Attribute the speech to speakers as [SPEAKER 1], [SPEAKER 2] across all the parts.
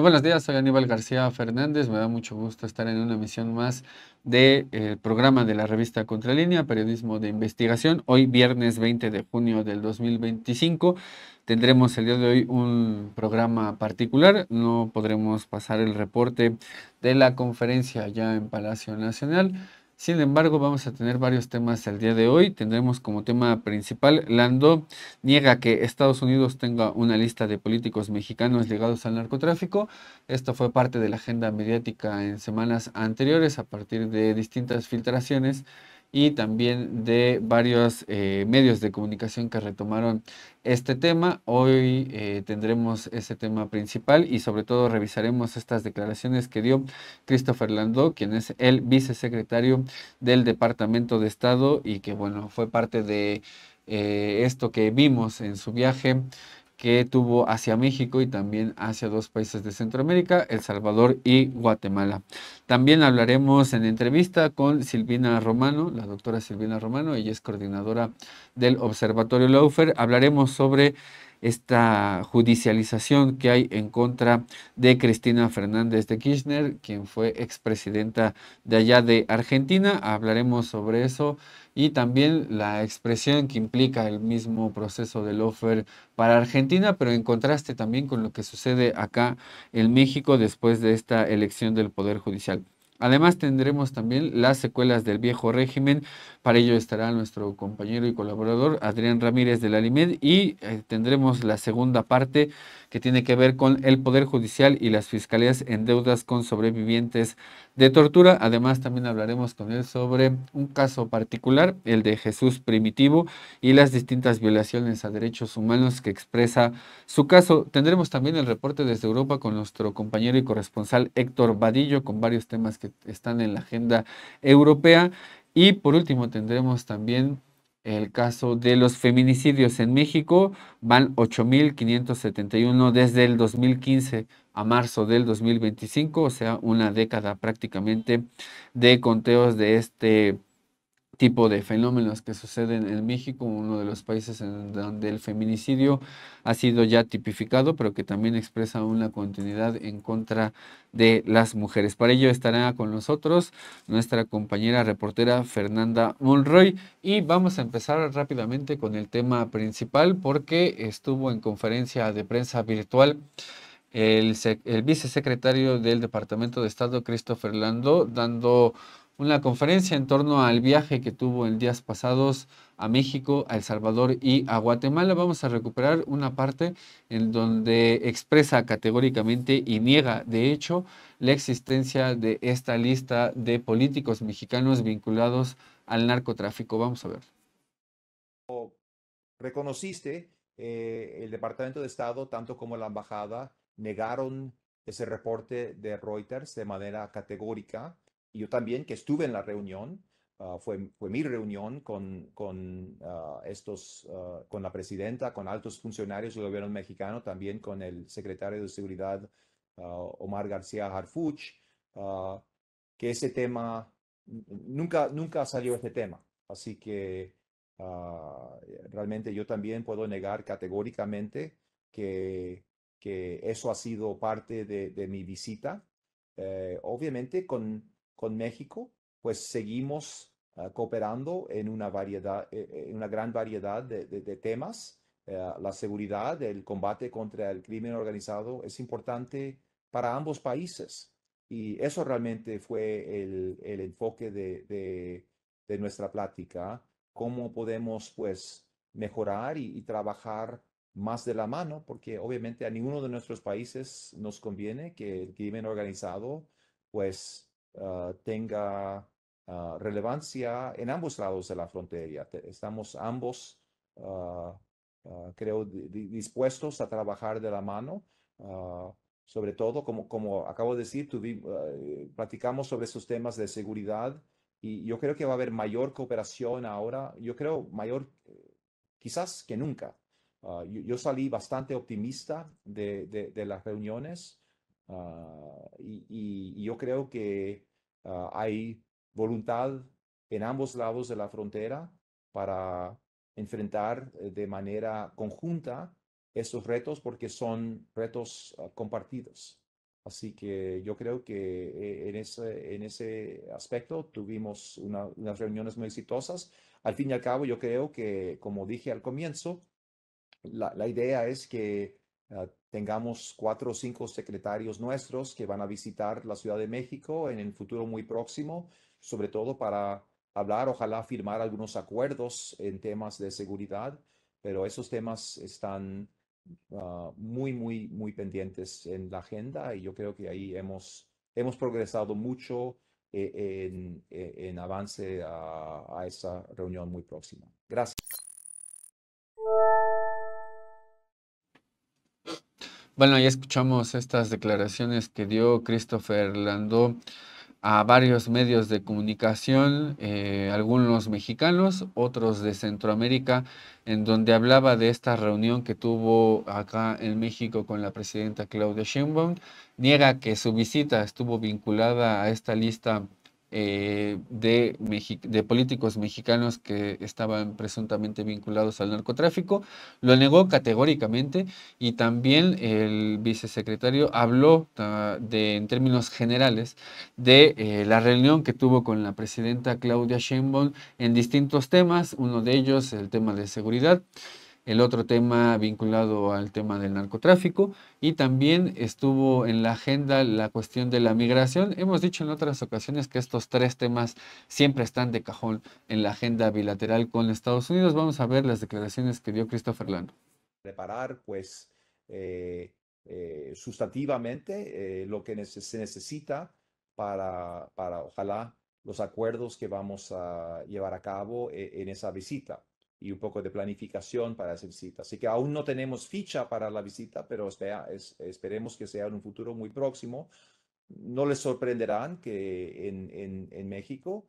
[SPEAKER 1] Muy buenos días, soy Aníbal García Fernández. Me da mucho gusto estar en una emisión más del programa de la revista Contralínea, Periodismo de Investigación. Hoy, viernes 20 de junio del 2025, tendremos el día de hoy un programa particular. No podremos pasar el reporte de la conferencia ya en Palacio Nacional. Sin embargo, vamos a tener varios temas el día de hoy. Tendremos como tema principal, Landó niega que Estados Unidos tenga una lista de políticos mexicanos ligados al narcotráfico. Esto fue parte de la agenda mediática en semanas anteriores a partir de distintas filtraciones y también de varios medios de comunicación que retomaron este tema. Hoy tendremos ese tema principal y sobre todo revisaremos estas declaraciones que dio Christopher Landau, quien es el vicesecretario del Departamento de Estado y que bueno, fue parte de esto que vimos en su viaje que tuvo hacia México y también hacia dos países de Centroamérica, El Salvador y Guatemala. También hablaremos en entrevista con Silvina Romano, la doctora Silvina Romano, ella es coordinadora del Observatorio Laufer. Hablaremos sobre esta judicialización que hay en contra de Cristina Fernández de Kirchner, quien fue expresidenta de allá de Argentina. Hablaremos sobre eso y también la expresión que implica el mismo proceso de lawfare para Argentina, pero en contraste también con lo que sucede acá en México después de esta elección del Poder Judicial. Además tendremos también las secuelas del viejo régimen. Para ello estará nuestro compañero y colaborador Adrián Ramírez de la Alimed y tendremos la segunda parte que tiene que ver con el Poder Judicial y las fiscalías en deudas con sobrevivientes de tortura. Además también hablaremos con él sobre un caso particular, el de Jesús Primitivo y las distintas violaciones a derechos humanos que expresa su caso. Tendremos también el reporte desde Europa con nuestro compañero y corresponsal Héctor Vadillo con varios temas que están en la agenda europea. Y por último tendremos también el caso de los feminicidios en México. Van 8.571 desde el 2015 a marzo del 2025, o sea, una década prácticamente de conteos de este tipo de fenómenos que suceden en México, uno de los países en donde el feminicidio ha sido ya tipificado, pero que también expresa una continuidad en contra de las mujeres. Para ello estará con nosotros nuestra compañera reportera Fernanda Monroy y vamos a empezar rápidamente con el tema principal porque estuvo en conferencia de prensa virtual el vicesecretario del Departamento de Estado, Christopher Landau, dando una conferencia en torno al viaje que tuvo en días pasados a México, a El Salvador y a Guatemala. Vamos a recuperar una parte en donde expresa categóricamente y niega, de hecho, la existencia de esta lista de políticos mexicanos vinculados al narcotráfico. Vamos a ver.
[SPEAKER 2] Reconociste, el Departamento de Estado, tanto como la embajada, negaron ese reporte de Reuters de manera categórica. Y yo también, que estuve en la reunión, fue mi reunión con la presidenta, con altos funcionarios del gobierno mexicano, también con el secretario de Seguridad, Omar García Harfuch, ah, que ese tema, nunca salió ese tema. Así que realmente yo también puedo negar categóricamente que, que eso ha sido parte de mi visita. Obviamente con México, pues seguimos cooperando en en una gran variedad de temas. La seguridad, el combate contra el crimen organizado es importante para ambos países. Y eso realmente fue el enfoque de nuestra plática, cómo podemos pues mejorar y trabajar más de la mano, porque obviamente a ninguno de nuestros países nos conviene que el crimen organizado pues tenga relevancia en ambos lados de la frontera. Estamos ambos, uh, creo, dispuestos a trabajar de la mano. Sobre todo, como acabo de decir, platicamos sobre estos temas de seguridad y yo creo que va a haber mayor cooperación ahora, yo creo mayor quizás que nunca. Yo salí bastante optimista de las reuniones, y yo creo que hay voluntad en ambos lados de la frontera para enfrentar de manera conjunta estos retos porque son retos compartidos. Así que yo creo que en ese aspecto tuvimos unas reuniones muy exitosas. Al fin y al cabo, yo creo que, como dije al comienzo, la idea es que tengamos 4 o 5 secretarios nuestros que van a visitar la Ciudad de México en el futuro muy próximo, sobre todo para hablar, ojalá firmar algunos acuerdos en temas de seguridad, pero esos temas están muy pendientes en la agenda y yo creo que ahí hemos progresado mucho en avance a esa reunión muy próxima. Gracias.
[SPEAKER 1] Bueno, ya escuchamos estas declaraciones que dio Christopher Landó a varios medios de comunicación, algunos mexicanos, otros de Centroamérica, en donde hablaba de esta reunión que tuvo acá en México con la presidenta Claudia Sheinbaum. Niega que su visita estuvo vinculada a esta lista de políticos mexicanos que estaban presuntamente vinculados al narcotráfico. Lo negó categóricamente y también el vicesecretario habló en términos generales de la reunión que tuvo con la presidenta Claudia Sheinbaum en distintos temas, uno de ellos el tema de seguridad, el otro tema vinculado al tema del narcotráfico y también estuvo en la agenda la cuestión de la migración. Hemos dicho en otras ocasiones que estos tres temas siempre están de cajón en la agenda bilateral con Estados Unidos. Vamos a ver las declaraciones que dio Christopher Lano.
[SPEAKER 2] Preparar, pues, sustantivamente lo que se necesita para, ojalá, los acuerdos que vamos a llevar a cabo en esa visita y un poco de planificación para esa visita. Así que aún no tenemos ficha para la visita, pero esperemos que sea en un futuro muy próximo. No les sorprenderán que en México,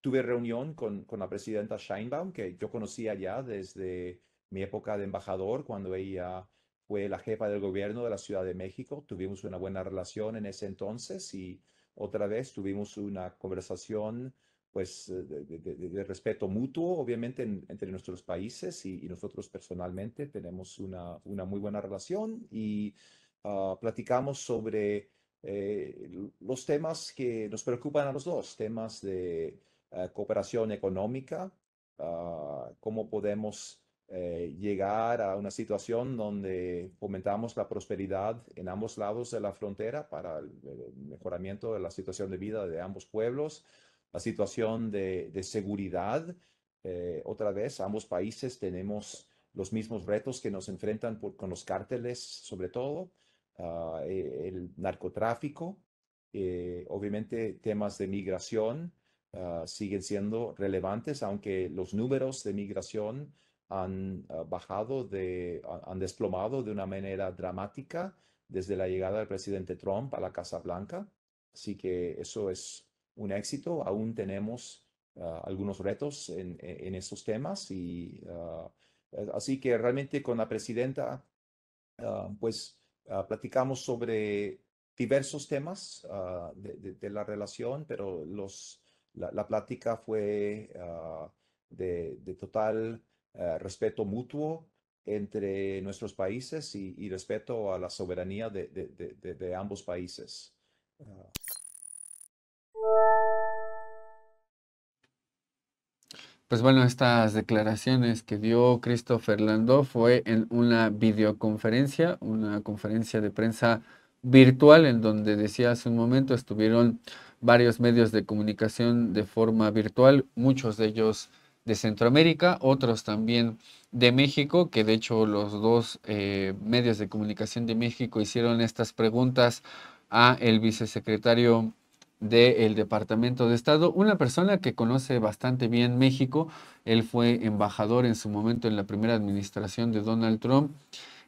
[SPEAKER 2] tuve reunión con la presidenta Sheinbaum, que yo conocía ya desde mi época de embajador, cuando ella fue la jefa del gobierno de la Ciudad de México. Tuvimos una buena relación en ese entonces y otra vez tuvimos una conversación pues de respeto mutuo, obviamente, entre nuestros países y nosotros personalmente tenemos una muy buena relación y platicamos sobre los temas que nos preocupan a los dos, temas de cooperación económica, cómo podemos llegar a una situación donde fomentamos la prosperidad en ambos lados de la frontera para el mejoramiento de la situación de vida de ambos pueblos, la situación de seguridad. Otra vez, ambos países tenemos los mismos retos que nos enfrentan con los cárteles, sobre todo el narcotráfico, obviamente temas de migración siguen siendo relevantes, aunque los números de migración han han desplomado de una manera dramática desde la llegada del presidente Trump a la Casa Blanca. Así que eso es un éxito. Aún tenemos algunos retos en estos temas y así que realmente con la presidenta pues platicamos sobre diversos temas de la relación, pero la plática fue de total respeto mutuo entre nuestros países y respeto a la soberanía de ambos países. Ah,
[SPEAKER 1] Pues bueno, estas declaraciones que dio Christopher Landó fue en una videoconferencia, una conferencia de prensa virtual en donde decía hace un momento estuvieron varios medios de comunicación de forma virtual, muchos de ellos de Centroamérica, otros también de México, que de hecho los dos medios de comunicación de México hicieron estas preguntas a el vicesecretario del Departamento de Estado, una persona que conoce bastante bien México. Él fue embajador en su momento en la primera administración de Donald Trump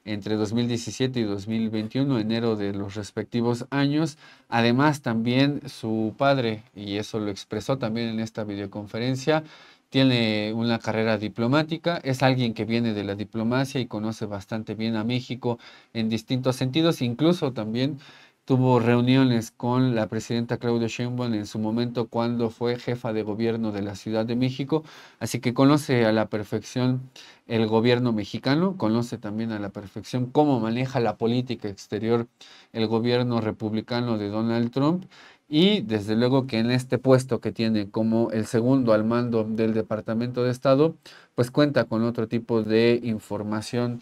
[SPEAKER 1] entre 2017 y 2021, enero de los respectivos años. Además, también su padre, y eso lo expresó también en esta videoconferencia, tiene una carrera diplomática, es alguien que viene de la diplomacia y conoce bastante bien a México en distintos sentidos, incluso también tuvo reuniones con la presidenta Claudia Sheinbaum en su momento cuando fue jefa de gobierno de la Ciudad de México, así que conoce a la perfección el gobierno mexicano, conoce también a la perfección cómo maneja la política exterior el gobierno republicano de Donald Trump. Y desde luego que en este puesto que tiene como el segundo al mando del Departamento de Estado, pues cuenta con otro tipo de información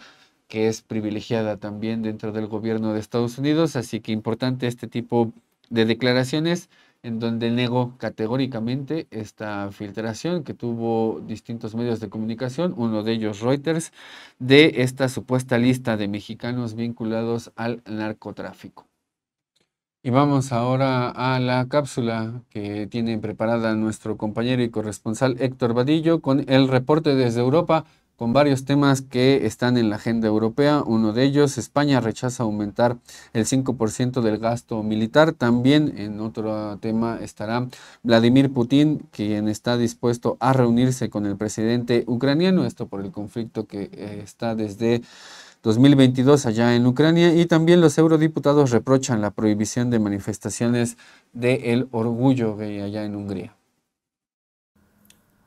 [SPEAKER 1] que es privilegiada también dentro del gobierno de Estados Unidos, así que importante este tipo de declaraciones en donde negó categóricamente esta filtración que tuvo distintos medios de comunicación, uno de ellos Reuters, de esta supuesta lista de mexicanos vinculados al narcotráfico. Y vamos ahora a la cápsula que tiene preparada nuestro compañero y corresponsal Héctor Vadillo con el reporte desde Europa, con varios temas que están en la agenda europea. Uno de ellos, España rechaza aumentar el 5% del gasto militar. También en otro tema estará Vladimir Putin, quien está dispuesto a reunirse con el presidente ucraniano, esto por el conflicto que está desde 2022 allá en Ucrania, y también los eurodiputados reprochan la prohibición de manifestaciones del orgullo gay allá en Hungría.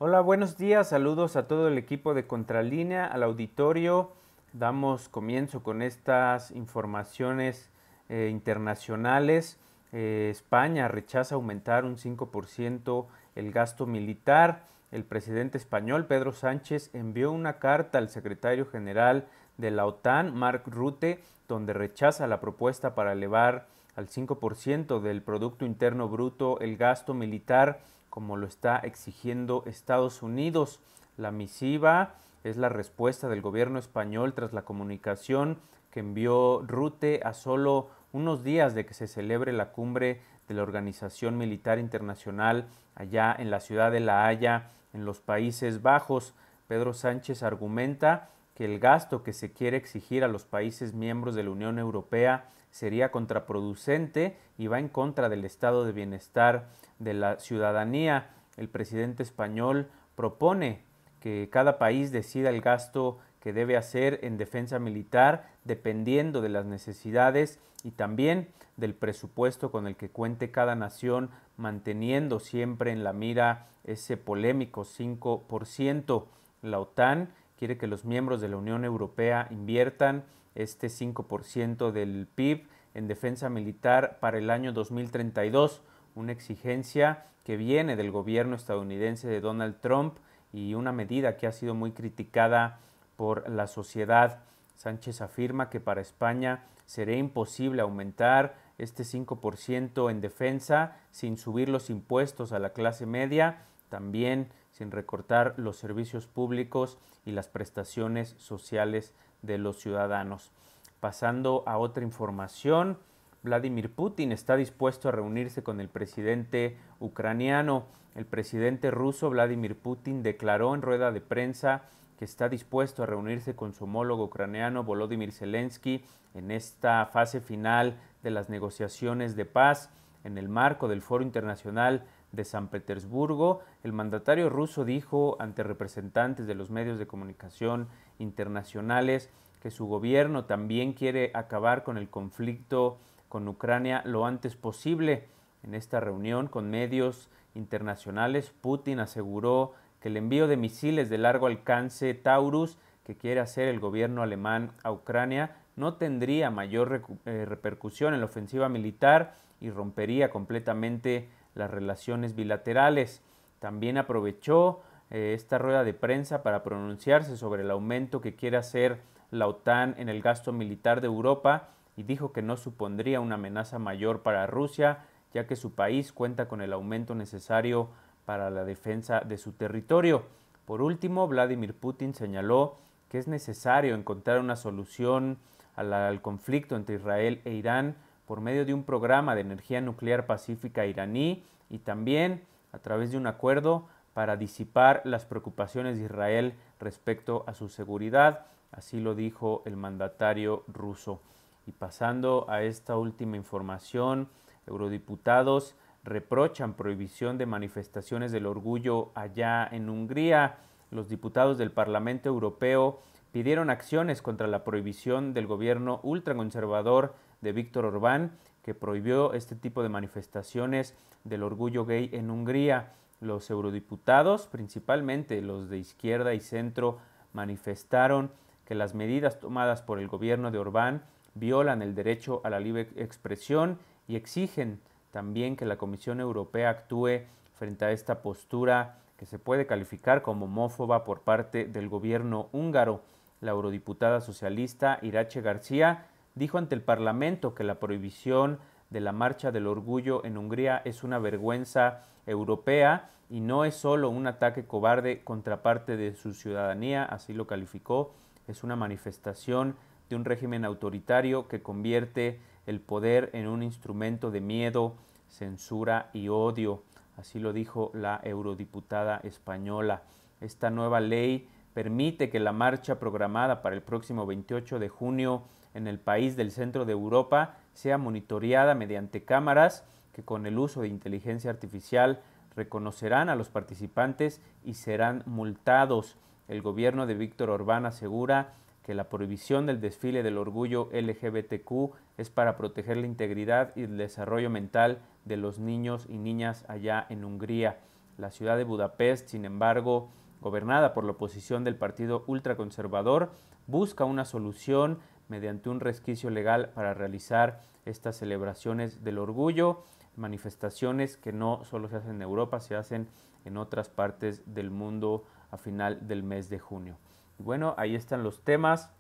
[SPEAKER 3] Hola, buenos días, saludos a todo el equipo de Contralínea, al auditorio. Damos comienzo con estas informaciones internacionales. España rechaza aumentar un 5% el gasto militar. El presidente español, Pedro Sánchez, envió una carta al secretario general de la OTAN, Mark Rutte, donde rechaza la propuesta para elevar al 5% del Producto Interno Bruto el gasto militar, como lo está exigiendo Estados Unidos. La misiva es la respuesta del gobierno español tras la comunicación que envió Rutte a solo unos días de que se celebre la cumbre de la Organización Militar Internacional allá en la ciudad de La Haya, en los Países Bajos. Pedro Sánchez argumenta que el gasto que se quiere exigir a los países miembros de la Unión Europea sería contraproducente y va en contra del estado de bienestar de la ciudadanía. El presidente español propone que cada país decida el gasto que debe hacer en defensa militar dependiendo de las necesidades y también del presupuesto con el que cuente cada nación, manteniendo siempre en la mira ese polémico 5%. La OTAN quiere que los miembros de la Unión Europea inviertan este 5% del PIB en defensa militar para el año 2032, una exigencia que viene del gobierno estadounidense de Donald Trump y una medida que ha sido muy criticada por la sociedad. Sánchez afirma que para España sería imposible aumentar este 5% en defensa sin subir los impuestos a la clase media, también sin recortar los servicios públicos y las prestaciones sociales de los ciudadanos. Pasando a otra información, Vladimir Putin está dispuesto a reunirse con el presidente ucraniano. El presidente ruso Vladimir Putin declaró en rueda de prensa que está dispuesto a reunirse con su homólogo ucraniano Volodymyr Zelensky en esta fase final de las negociaciones de paz. En el marco del Foro Internacional de San Petersburgo, el mandatario ruso dijo ante representantes de los medios de comunicación internacionales que su gobierno también quiere acabar con el conflicto con Ucrania lo antes posible. En esta reunión con medios internacionales, Putin aseguró que el envío de misiles de largo alcance Taurus que quiere hacer el gobierno alemán a Ucrania no tendría mayor repercusión en la ofensiva militar y rompería completamente las relaciones bilaterales. También aprovechó esta rueda de prensa para pronunciarse sobre el aumento que quiere hacer la OTAN en el gasto militar de Europa y dijo que no supondría una amenaza mayor para Rusia, ya que su país cuenta con el aumento necesario para la defensa de su territorio. Por último, Vladimir Putin señaló que es necesario encontrar una solución al conflicto entre Israel e Irán por medio de un programa de energía nuclear pacífica iraní y también a través de un acuerdo para disipar las preocupaciones de Israel respecto a su seguridad. Así lo dijo el mandatario ruso. Y pasando a esta última información, eurodiputados reprochan prohibición de manifestaciones del orgullo allá en Hungría. Los diputados del Parlamento Europeo pidieron acciones contra la prohibición del gobierno ultraconservador de Víctor Orbán, que prohibió este tipo de manifestaciones del orgullo gay en Hungría. Los eurodiputados, principalmente los de izquierda y centro, manifestaron que las medidas tomadas por el gobierno de Orbán violan el derecho a la libre expresión y exigen también que la Comisión Europea actúe frente a esta postura que se puede calificar como homófoba por parte del gobierno húngaro. La eurodiputada socialista Irache García dijo ante el Parlamento que la prohibición de la Marcha del Orgullo en Hungría es una vergüenza europea y no es solo un ataque cobarde contra parte de su ciudadanía, así lo calificó, es una manifestación de un régimen autoritario que convierte el poder en un instrumento de miedo, censura y odio. Así lo dijo la eurodiputada española. Esta nueva ley permite que la marcha programada para el próximo 28 de junio en el país del centro de Europa sea monitoreada mediante cámaras que con el uso de inteligencia artificial reconocerán a los participantes y serán multados. El gobierno de Víctor Orbán asegura que la prohibición del desfile del orgullo LGBTQ es para proteger la integridad y el desarrollo mental de los niños y niñas allá en Hungría. La ciudad de Budapest, sin embargo, gobernada por la oposición del partido ultraconservador, busca una solución mediante un resquicio legal para realizar estas celebraciones del orgullo, manifestaciones que no solo se hacen en Europa, se hacen en otras partes del mundo a final del mes de junio. Bueno, ahí están los temas.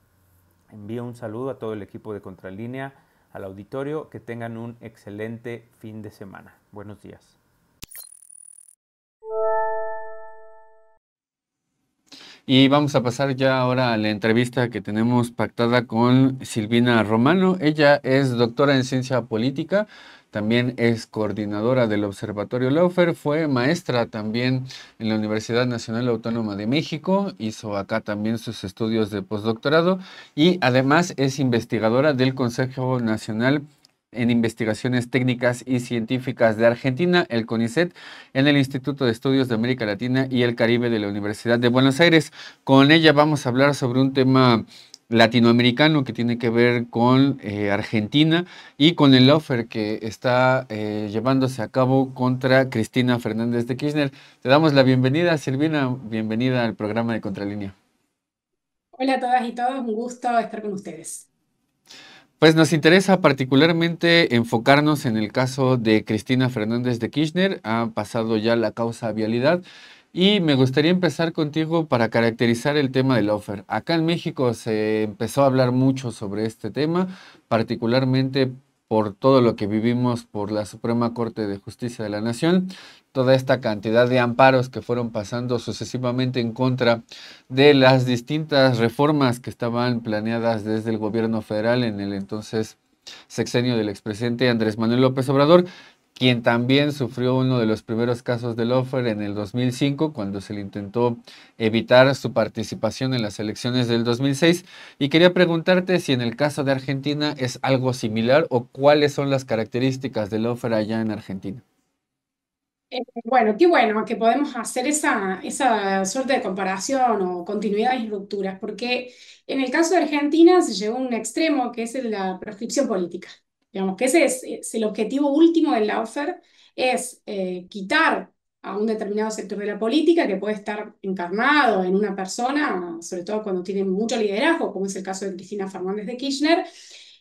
[SPEAKER 3] Envío un saludo a todo el equipo de Contralínea, al auditorio, que tengan un excelente fin de semana. Buenos días.
[SPEAKER 1] Y vamos a pasar ya ahora a la entrevista que tenemos pactada con Silvina Romano. Ella es doctora en ciencia política, también es coordinadora del Observatorio Lawfare, fue maestra también en la Universidad Nacional Autónoma de México, hizo acá también sus estudios de postdoctorado y además es investigadora del Consejo Nacional en Investigaciones Técnicas y Científicas de Argentina, el CONICET, en el Instituto de Estudios de América Latina y el Caribe de la Universidad de Buenos Aires. Con ella vamos a hablar sobre un tema latinoamericano que tiene que ver con Argentina y con el lawfare que está llevándose a cabo contra Cristina Fernández de Kirchner. Te damos la bienvenida, Silvina, bienvenida al programa de Contralínea.
[SPEAKER 4] Hola a todas y todos, un gusto estar con ustedes.
[SPEAKER 1] Pues nos interesa particularmente enfocarnos en el caso de Cristina Fernández de Kirchner. Ha pasado ya la causa vialidad y me gustaría empezar contigo para caracterizar el tema del lawfare. Acá en México se empezó a hablar mucho sobre este tema, particularmente por todo lo que vivimos por la Suprema Corte de Justicia de la Nación, toda esta cantidad de amparos que fueron pasando sucesivamente en contra de las distintas reformas que estaban planeadas desde el gobierno federal en el entonces sexenio del expresidente Andrés Manuel López Obrador, quien también sufrió uno de los primeros casos de lawfare en el 2005, cuando se le intentó evitar su participación en las elecciones del 2006. Y quería preguntarte si en el caso de Argentina es algo similar o cuáles son las características del lawfare allá en Argentina.
[SPEAKER 4] Bueno, qué bueno que podemos hacer esa suerte de comparación o continuidades y rupturas, porque en el caso de Argentina se llegó a un extremo que es el de la proscripción política. Digamos que ese es el objetivo último del lawfare, es quitar a un determinado sector de la política que puede estar encarnado en una persona, sobre todo cuando tiene mucho liderazgo, como es el caso de Cristina Fernández de Kirchner,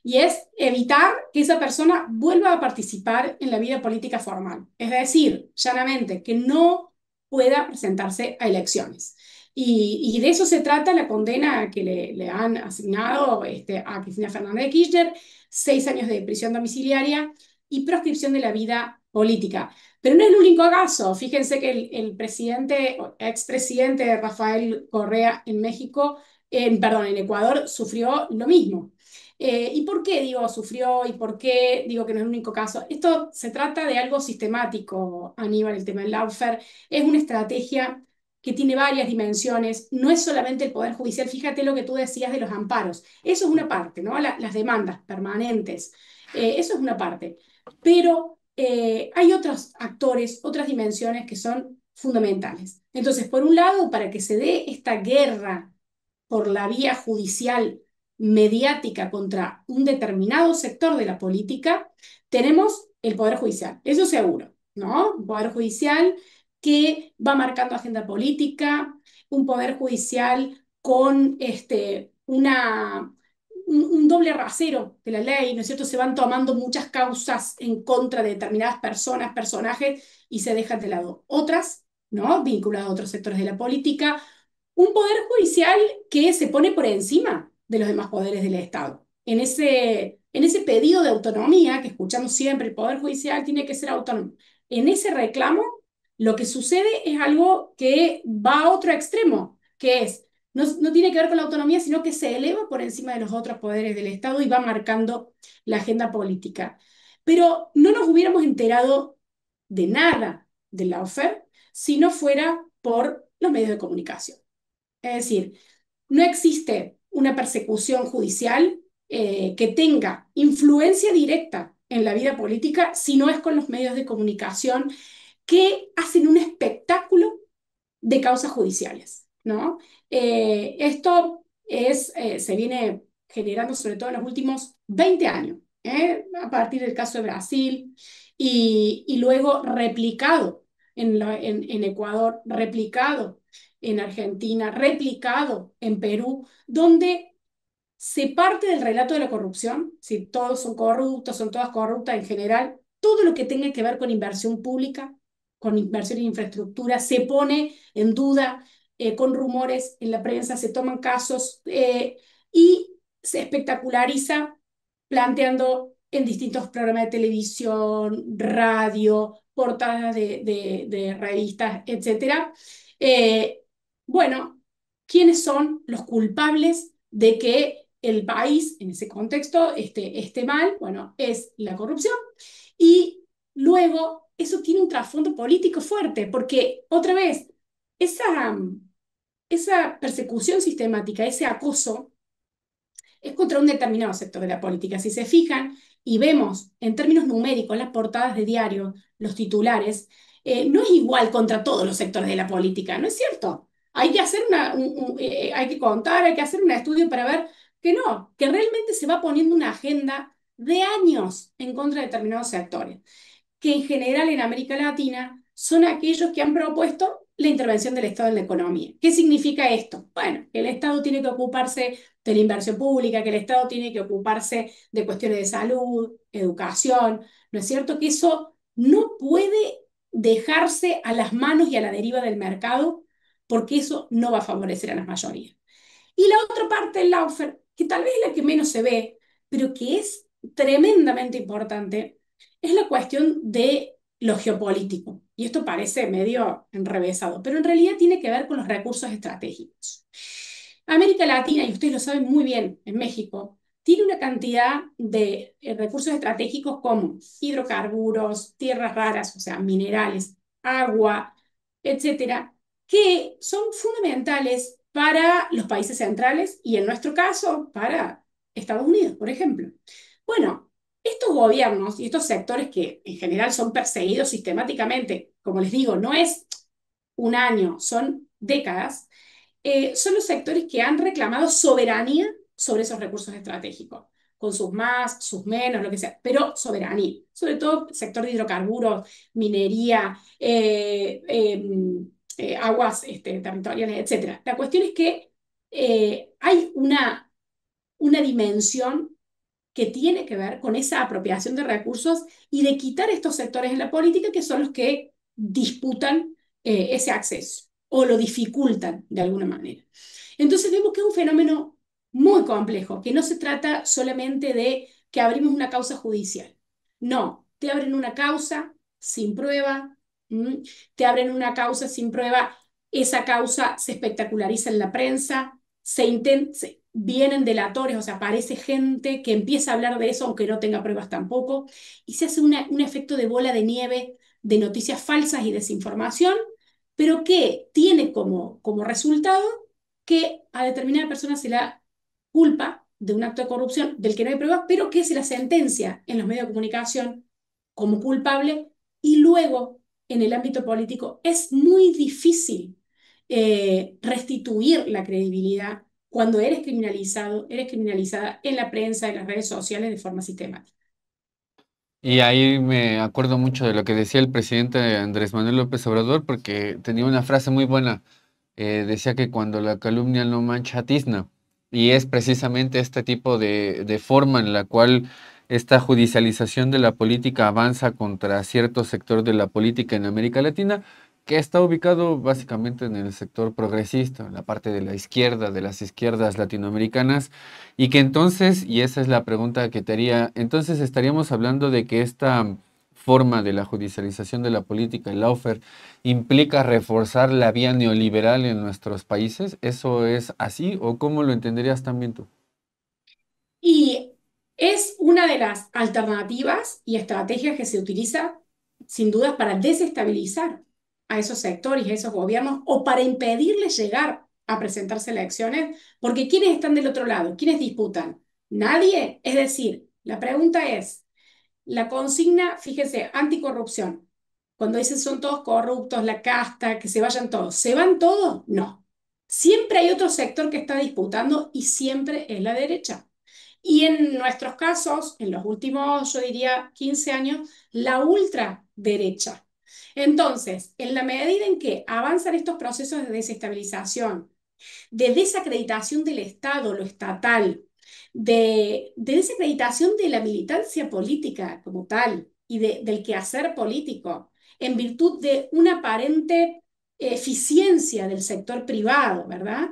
[SPEAKER 4] y es evitar que esa persona vuelva a participar en la vida política formal. Es decir, llanamente, que no pueda presentarse a elecciones. Y de eso se trata la condena que le han asignado a Cristina Fernández de Kirchner, 6 años de prisión domiciliaria y proscripción de la vida política. Pero no es el único caso. Fíjense que el presidente, expresidente Rafael Correa en México, perdón, en Ecuador, sufrió lo mismo. ¿Y por qué digo sufrió y por qué digo que no es el único caso? Esto se trata de algo sistemático, Aníbal, el tema del lawfare. Es una estrategia que tiene varias dimensiones. No es solamente el Poder Judicial. Fíjate lo que tú decías de los amparos. Eso es una parte, ¿no? Las demandas permanentes. Eso es una parte. Pero hay otros actores, otras dimensiones que son fundamentales. Entonces, por un lado, para que se dé esta guerra por la vía judicial mediática contra un determinado sector de la política, tenemos el Poder Judicial, eso seguro, ¿no? Un Poder Judicial que va marcando agenda política, un Poder Judicial con un doble rasero de la ley, ¿no es cierto? Se van tomando muchas causas en contra de determinadas personas, personajes, y se dejan de lado otras, ¿no? Vinculadas a otros sectores de la política. Un poder judicial que se pone por encima de los demás poderes del Estado. En ese pedido de autonomía que escuchamos siempre, el poder judicial tiene que ser autónomo. En ese reclamo, lo que sucede es algo que va a otro extremo, que es no tiene que ver con la autonomía, sino que se eleva por encima de los otros poderes del Estado y va marcando la agenda política. Pero no nos hubiéramos enterado de nada de la oferta si no fuera por los medios de comunicación. Es decir, no existe una persecución judicial que tenga influencia directa en la vida política si no es con los medios de comunicación que hacen un espectáculo de causas judiciales, ¿no? Esto se viene generando sobre todo en los últimos 20 años, a partir del caso de Brasil y luego replicado en Ecuador, replicado en Argentina, replicado en Perú, donde se parte del relato de la corrupción, si todos son corruptos, son todas corruptas en general, todo lo que tenga que ver con inversión pública, con inversión en infraestructura, se pone en duda con rumores en la prensa, se toman casos y se espectaculariza planteando en distintos programas de televisión, radio, portadas de revistas, etcétera. Eh, bueno, ¿quiénes son los culpables de que el país en ese contexto esté mal? Bueno, es la corrupción. Y luego eso tiene un trasfondo político fuerte, porque otra vez, esa persecución sistemática, ese acoso, es contra un determinado sector de la política. Si se fijan y vemos en términos numéricos las portadas de diario, los titulares, no es igual contra todos los sectores de la política, ¿no es cierto? Hay que hacer hay que contar, hay que hacer un estudio para ver que no, que realmente se va poniendo una agenda de años en contra de determinados sectores que en general en América Latina son aquellos que han propuesto la intervención del Estado en la economía. ¿Qué significa esto? Bueno, que el Estado tiene que ocuparse de la inversión pública, que el Estado tiene que ocuparse de cuestiones de salud, educación, ¿no es cierto? Que eso no puede dejarse a las manos y a la deriva del mercado, porque eso no va a favorecer a las mayorías. Y la otra parte del lawfare, que tal vez es la que menos se ve, pero que es tremendamente importante, es la cuestión de lo geopolítico. Y esto parece medio enrevesado, pero en realidad tiene que ver con los recursos estratégicos. América Latina, y ustedes lo saben muy bien, en México, tiene una cantidad de recursos estratégicos como hidrocarburos, tierras raras, o sea, minerales, agua, etcétera, que son fundamentales para los países centrales y en nuestro caso para Estados Unidos, por ejemplo. Bueno, estos gobiernos y estos sectores que en general son perseguidos sistemáticamente, como les digo, no es un año, son décadas, son los sectores que han reclamado soberanía sobre esos recursos estratégicos, con sus más, sus menos, lo que sea, pero soberanía, sobre todo sector de hidrocarburos, minería, aguas territoriales, etc. La cuestión es que hay una dimensión que tiene que ver con esa apropiación de recursos y de quitar estos sectores en la política que son los que disputan ese acceso o lo dificultan de alguna manera. Entonces vemos que es un fenómeno muy complejo, que no se trata solamente de que abrimos una causa judicial. No, te abren una causa sin prueba, te abren una causa sin prueba, esa causa se espectaculariza en la prensa, vienen delatores, o sea, aparece gente que empieza a hablar de eso aunque no tenga pruebas tampoco, y se hace un efecto de bola de nieve de noticias falsas y desinformación, pero que tiene como resultado que a determinada persona se la culpa de un acto de corrupción del que no hay pruebas, pero que se la sentencia en los medios de comunicación como culpable y luego en el ámbito político es muy difícil restituir la credibilidad cuando eres criminalizado, eres criminalizada en la prensa, en las redes sociales de forma sistemática.
[SPEAKER 1] Y ahí me acuerdo mucho de lo que decía el presidente Andrés Manuel López Obrador, porque tenía una frase muy buena. Decía que cuando la calumnia no mancha, tizna. Y es precisamente este tipo de forma en la cual esta judicialización de la política avanza contra cierto sector de la política en América Latina, que está ubicado básicamente en el sector progresista, en la parte de la izquierda, de las izquierdas latinoamericanas, y que entonces, y esa es la pregunta que te haría, entonces estaríamos hablando de que esta forma de la judicialización de la política, el lawfare, implica reforzar la vía neoliberal en nuestros países. ¿Eso es así o cómo lo entenderías también tú?
[SPEAKER 4] Y es una de las alternativas y estrategias que se utiliza, sin dudas, para desestabilizar a esos sectores, a esos gobiernos, o para impedirles llegar a presentarse elecciones, porque ¿quiénes están del otro lado? ¿Quiénes disputan? Nadie. Es decir, la pregunta es, la consigna, fíjese, anticorrupción. Cuando dicen son todos corruptos, la casta, que se vayan todos. ¿Se van todos? No. Siempre hay otro sector que está disputando y siempre es la derecha. Y en nuestros casos, en los últimos, yo diría, 15 años, la ultraderecha. Entonces, en la medida en que avanzan estos procesos de desestabilización, de desacreditación del Estado, lo estatal, de desacreditación de la militancia política como tal y del quehacer político, en virtud de una aparente eficiencia del sector privado, ¿verdad?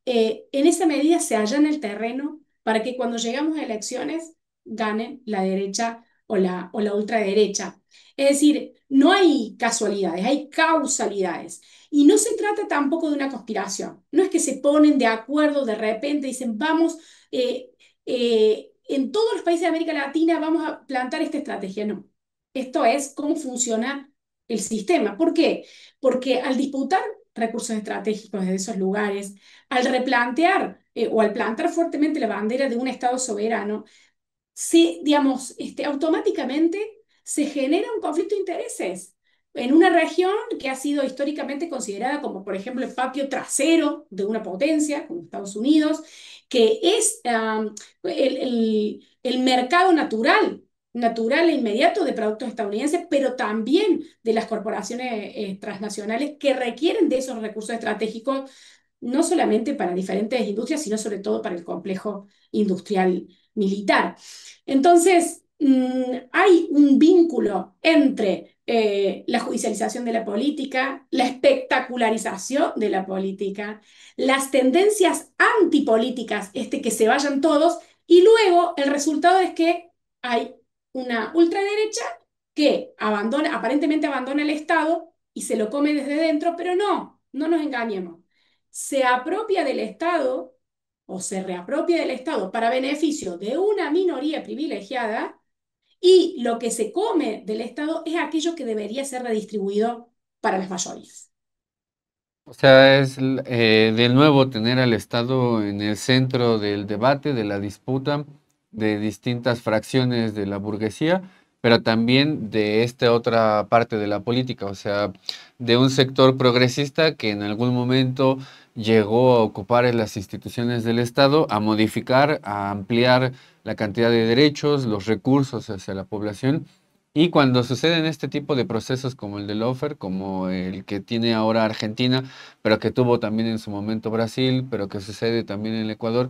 [SPEAKER 4] En esa medida se allana el terreno para que cuando llegamos a elecciones gane la derecha o la ultraderecha. Es decir, no hay casualidades, hay causalidades. Y no se trata tampoco de una conspiración. No es que se ponen de acuerdo de repente, dicen, vamos, en todos los países de América Latina vamos a plantar esta estrategia. No. Esto es cómo funciona el sistema. ¿Por qué? Porque al disputar recursos estratégicos desde esos lugares, al replantear o al plantar fuertemente la bandera de un Estado soberano, digamos, automáticamente se genera un conflicto de intereses en una región que ha sido históricamente considerada como, por ejemplo, el patio trasero de una potencia, como Estados Unidos, que es el mercado natural e inmediato de productos estadounidenses, pero también de las corporaciones transnacionales que requieren de esos recursos estratégicos, no solamente para diferentes industrias, sino sobre todo para el complejo industrial militar. Entonces, hay un vínculo entre la judicialización de la política, la espectacularización de la política, las tendencias antipolíticas, que se vayan todos, y luego el resultado es que hay una ultraderecha que aparentemente abandona el Estado y se lo come desde dentro, pero no, no nos engañemos. Se apropia del Estado o se reapropia del Estado para beneficio de una minoría privilegiada y lo que se come del Estado es aquello que debería ser redistribuido para las mayorías.
[SPEAKER 1] O sea, es de nuevo tener al Estado en el centro del debate, de la disputa de distintas fracciones de la burguesía, pero también de esta otra parte de la política, o sea, de un sector progresista que en algún momento llegó a ocupar las instituciones del Estado, a modificar, a ampliar la cantidad de derechos, los recursos hacia la población. Y cuando suceden este tipo de procesos como el de lawfare, como el que tiene ahora Argentina, pero que tuvo también en su momento Brasil, pero que sucede también en el Ecuador,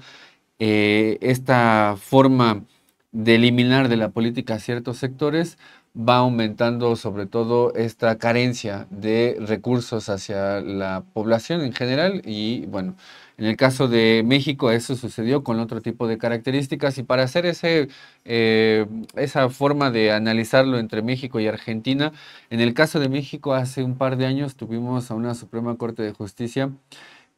[SPEAKER 1] esta forma de eliminar de la política ciertos sectores va aumentando sobre todo esta carencia de recursos hacia la población en general y bueno, en el caso de México eso sucedió con otro tipo de características y para hacer esa forma de analizarlo entre México y Argentina, en el caso de México hace un par de años tuvimos a una Suprema Corte de Justicia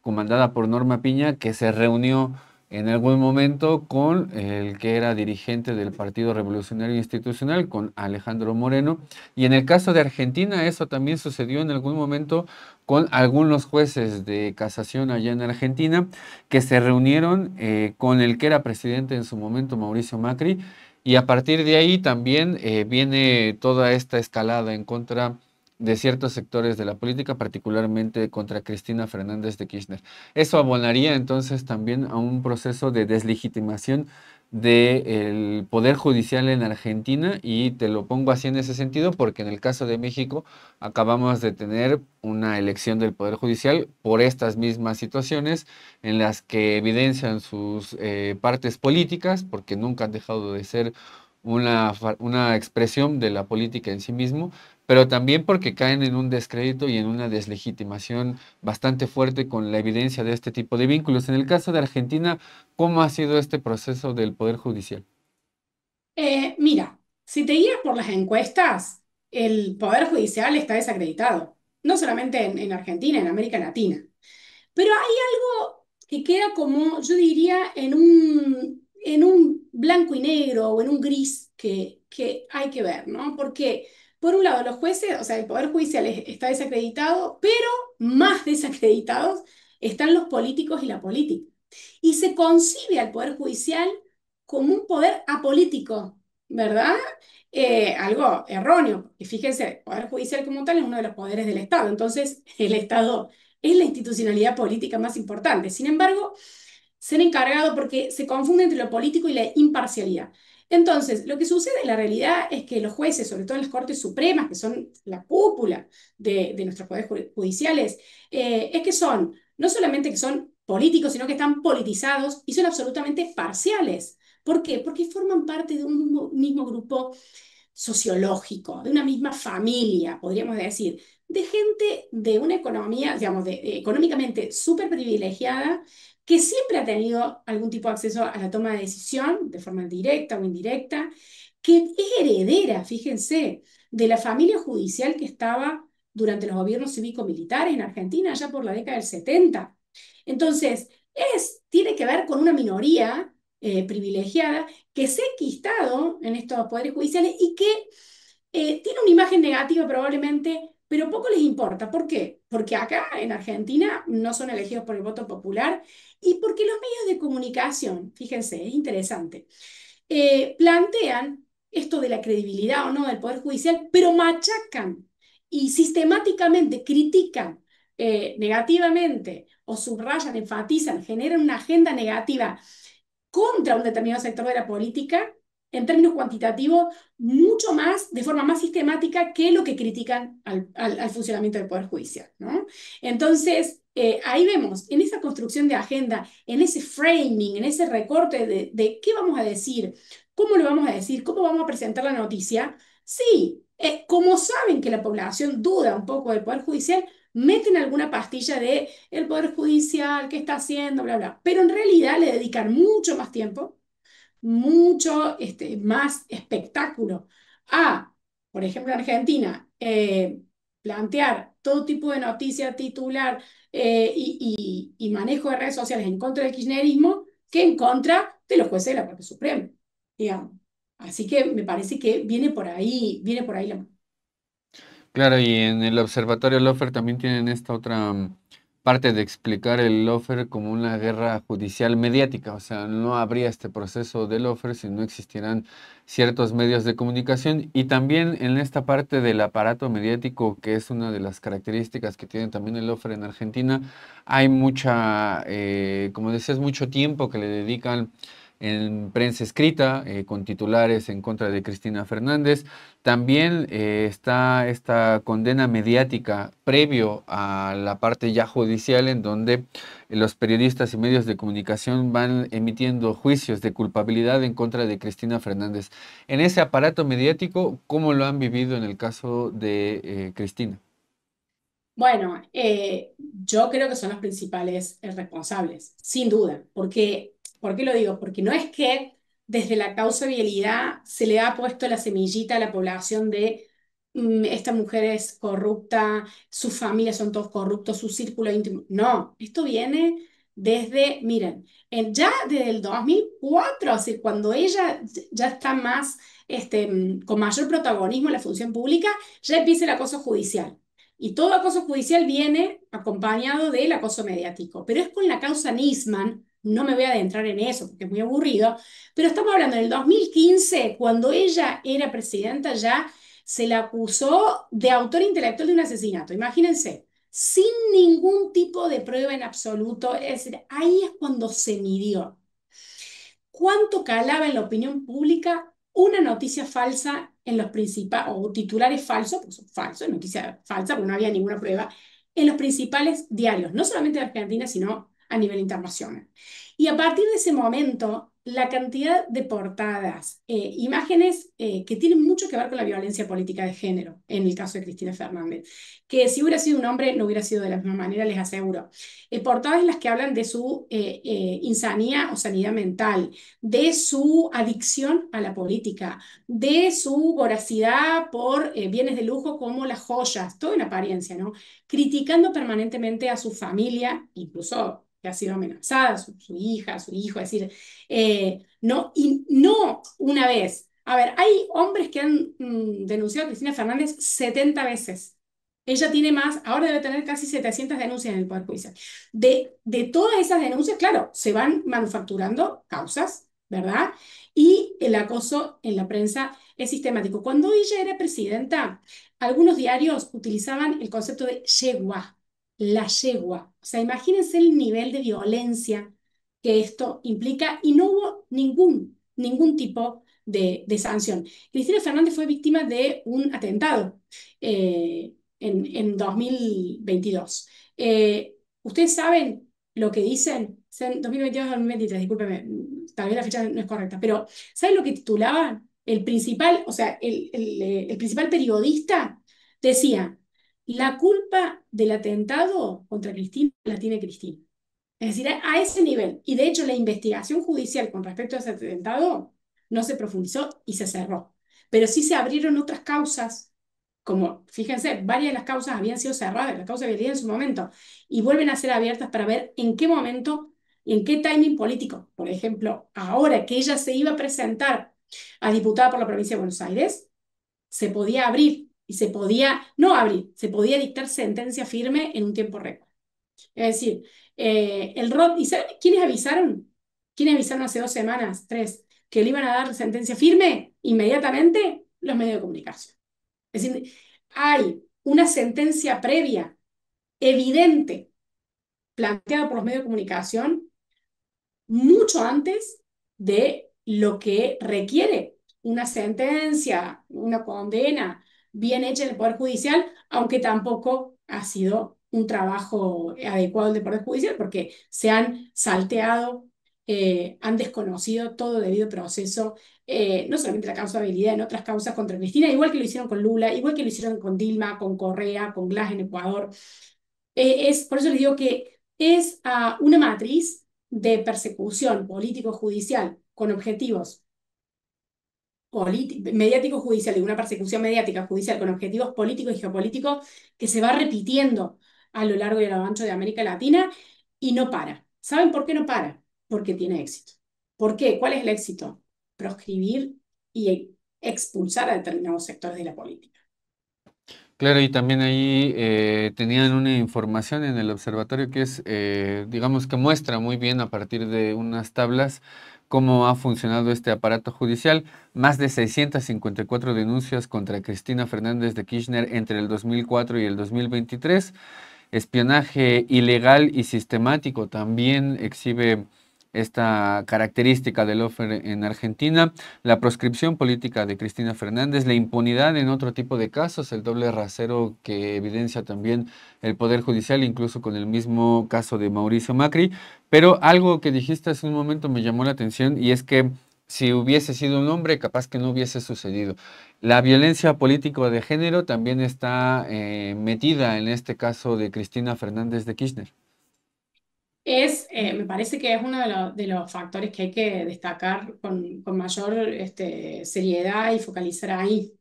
[SPEAKER 1] comandada por Norma Piña, que se reunió en algún momento con el que era dirigente del Partido Revolucionario Institucional, con Alejandro Moreno. Y en el caso de Argentina, eso también sucedió en algún momento con algunos jueces de casación allá en Argentina, que se reunieron con el que era presidente en su momento, Mauricio Macri, y a partir de ahí también viene toda esta escalada en contra de ciertos sectores de la política, particularmente contra Cristina Fernández de Kirchner. Eso abonaría entonces también a un proceso de deslegitimación del Poder Judicial en Argentina, y te lo pongo así en ese sentido porque en el caso de México acabamos de tener una elección del Poder Judicial por estas mismas situaciones en las que evidencian sus partes políticas, porque nunca han dejado de ser una expresión de la política en sí mismo, pero también porque caen en un descrédito y en una deslegitimación bastante fuerte con la evidencia de este tipo de vínculos. En el caso de Argentina, ¿cómo ha sido este proceso del Poder Judicial?
[SPEAKER 4] Mira, si te guías por las encuestas, el Poder Judicial está desacreditado, no solamente en Argentina, en América Latina. Pero hay algo que queda como, yo diría, en un blanco y negro o en un gris que hay que ver, ¿no? Porque, por un lado, los jueces, o sea, el Poder Judicial está desacreditado, pero más desacreditados están los políticos y la política. Y se concibe al Poder Judicial como un poder apolítico, ¿verdad? Algo erróneo, porque fíjense, el Poder Judicial como tal es uno de los poderes del Estado, entonces el Estado es la institucionalidad política más importante. Sin embargo, se han encargado porque se confunde entre lo político y la imparcialidad. Entonces, lo que sucede en la realidad es que los jueces, sobre todo en las Cortes Supremas, que son la cúpula de nuestros poderes judiciales, es que son, no solamente que son políticos, sino que están politizados y son absolutamente parciales. ¿Por qué? Porque forman parte de un mismo grupo sociológico, de una misma familia, podríamos decir, de gente de una economía, digamos, económicamente súper privilegiada, que siempre ha tenido algún tipo de acceso a la toma de decisión, de forma directa o indirecta, que es heredera, fíjense, de la familia judicial que estaba durante los gobiernos cívico-militares en Argentina, ya por la década del 70. Entonces, tiene que ver con una minoría privilegiada que se ha enquistado en estos poderes judiciales y que tiene una imagen negativa probablemente, pero poco les importa. ¿Por qué? Porque acá en Argentina no son elegidos por el voto popular y porque los medios de comunicación, fíjense, es interesante, plantean esto de la credibilidad o no del Poder Judicial, pero machacan y sistemáticamente critican negativamente o subrayan, enfatizan, generan una agenda negativa contra un determinado sector de la política, en términos cuantitativos, mucho más, de forma más sistemática que lo que critican al funcionamiento del Poder Judicial, ¿no? Entonces, ahí vemos, en esa construcción de agenda, en ese framing, en ese recorte de qué vamos a decir, cómo lo vamos a decir, cómo vamos a presentar la noticia, sí, como saben que la población duda un poco del Poder Judicial, meten alguna pastilla de el Poder Judicial, qué está haciendo, bla, bla. Pero en realidad le dedican mucho más tiempo, mucho más espectáculo a, por ejemplo, en Argentina, plantear todo tipo de noticia titular y manejo de redes sociales en contra del kirchnerismo que en contra de los jueces de la Corte Suprema, digamos. Así que me parece que viene por ahí la mano.
[SPEAKER 1] Claro, y en el Observatorio Lofer también tienen esta otra parte de explicar el Lofer como una guerra judicial mediática, o sea, no habría este proceso del Lofer si no existieran ciertos medios de comunicación, y también en esta parte del aparato mediático, que es una de las características que tiene también el Lofer en Argentina, hay mucha, como decías, mucho tiempo que le dedican en prensa escrita, con titulares en contra de Cristina Fernández. También está esta condena mediática previo a la parte ya judicial, en donde los periodistas y medios de comunicación van emitiendo juicios de culpabilidad en contra de Cristina Fernández. En ese aparato mediático, ¿cómo lo han vivido en el caso de Cristina?
[SPEAKER 4] Bueno, yo creo que son los principales responsables, sin duda. ¿Por qué lo digo? Porque no es que desde la causabilidad se le ha puesto la semillita a la población de esta mujer es corrupta, sus familias son todos corruptos, su círculo íntimo. No, esto viene desde, miren, ya desde el 2004, así, cuando ella ya está más, con mayor protagonismo en la función pública, ya empieza el acoso judicial. Y todo acoso judicial viene acompañado del acoso mediático, pero es con la causa Nisman, no me voy a adentrar en eso porque es muy aburrido, pero estamos hablando del 2015, cuando ella era presidenta ya, se la acusó de autor intelectual de un asesinato. Imagínense, sin ningún tipo de prueba en absoluto. Es decir, ahí es cuando se midió cuánto calaba en la opinión pública una noticia falsa en los principales, o titulares falsos, pues son falsos, noticia falsa, porque no había ninguna prueba, en los principales diarios, no solamente de Argentina, sino a nivel internacional. Y a partir de ese momento, la cantidad de portadas, imágenes que tienen mucho que ver con la violencia política de género, en el caso de Cristina Fernández, que si hubiera sido un hombre no hubiera sido de la misma manera, les aseguro. Portadas en las que hablan de su insanía o sanidad mental, de su adicción a la política, de su voracidad por bienes de lujo como las joyas, todo en apariencia, ¿no? Criticando permanentemente a su familia, incluso que ha sido amenazada, su hija, su hijo, es decir, no, y no una vez. A ver, hay hombres que han denunciado a Cristina Fernández 70 veces. Ella tiene más, ahora debe tener casi 700 denuncias en el Poder Judicial. De todas esas denuncias, claro, se van manufacturando causas, ¿verdad? Y el acoso en la prensa es sistemático. Cuando ella era presidenta, algunos diarios utilizaban el concepto de yegua, la yegua. O sea, imagínense el nivel de violencia que esto implica y no hubo ningún tipo de sanción. Cristina Fernández fue víctima de un atentado en 2022. ¿Ustedes saben lo que dicen? En 2022-2023, discúlpeme, tal vez la fecha no es correcta, pero ¿saben lo que titulaban? El principal, o sea, el principal periodista decía, la culpa del atentado contra Cristina la tiene Cristina. Es decir, a ese nivel. Y de hecho, la investigación judicial con respecto a ese atentado no se profundizó y se cerró. Pero sí se abrieron otras causas, como, fíjense, varias de las causas habían sido cerradas, la causa de vialidad en su momento, y vuelven a ser abiertas para ver en qué momento y en qué timing político. Por ejemplo, ahora que ella se iba a presentar a diputada por la provincia de Buenos Aires, se podía abrir y se podía, no abrir, se podía dictar sentencia firme en un tiempo récord. Es decir, ¿y saben quiénes avisaron? ¿Quiénes avisaron hace 2 semanas, 3, que le iban a dar sentencia firme inmediatamente? Los medios de comunicación. Es decir, hay una sentencia previa, evidente, planteada por los medios de comunicación mucho antes de lo que requiere una sentencia, una condena bien hecha en el Poder Judicial, aunque tampoco ha sido un trabajo adecuado del Poder Judicial porque se han salteado, han desconocido todo debido proceso, no solamente la causa de habilidad, en otras causas contra Cristina, igual que lo hicieron con Lula, igual que lo hicieron con Dilma, con Correa, con Glass en Ecuador. Por eso les digo que es una matriz de persecución político-judicial con objetivos mediático-judicial y una persecución mediática judicial con objetivos políticos y geopolíticos que se va repitiendo a lo largo y a lo ancho de América Latina y no para. ¿Saben por qué no para? Porque tiene éxito. ¿Por qué? ¿Cuál es el éxito? Proscribir y expulsar a determinados sectores de la política.
[SPEAKER 1] Claro, y también ahí tenían una información en el observatorio que es, digamos que muestra muy bien a partir de unas tablas cómo ha funcionado este aparato judicial. Más de 654 denuncias contra Cristina Fernández de Kirchner entre el 2004 y el 2023. Espionaje ilegal y sistemático también exhibe esta característica del lawfare en Argentina, la proscripción política de Cristina Fernández, la impunidad en otro tipo de casos, el doble rasero que evidencia también el Poder Judicial, incluso con el mismo caso de Mauricio Macri. Pero algo que dijiste hace un momento me llamó la atención y es que si hubiese sido un hombre, capaz que no hubiese sucedido. La violencia política de género también está metida en este caso de Cristina Fernández de Kirchner.
[SPEAKER 4] Me parece que es uno de los factores que hay que destacar con mayor seriedad y focalizar ahí,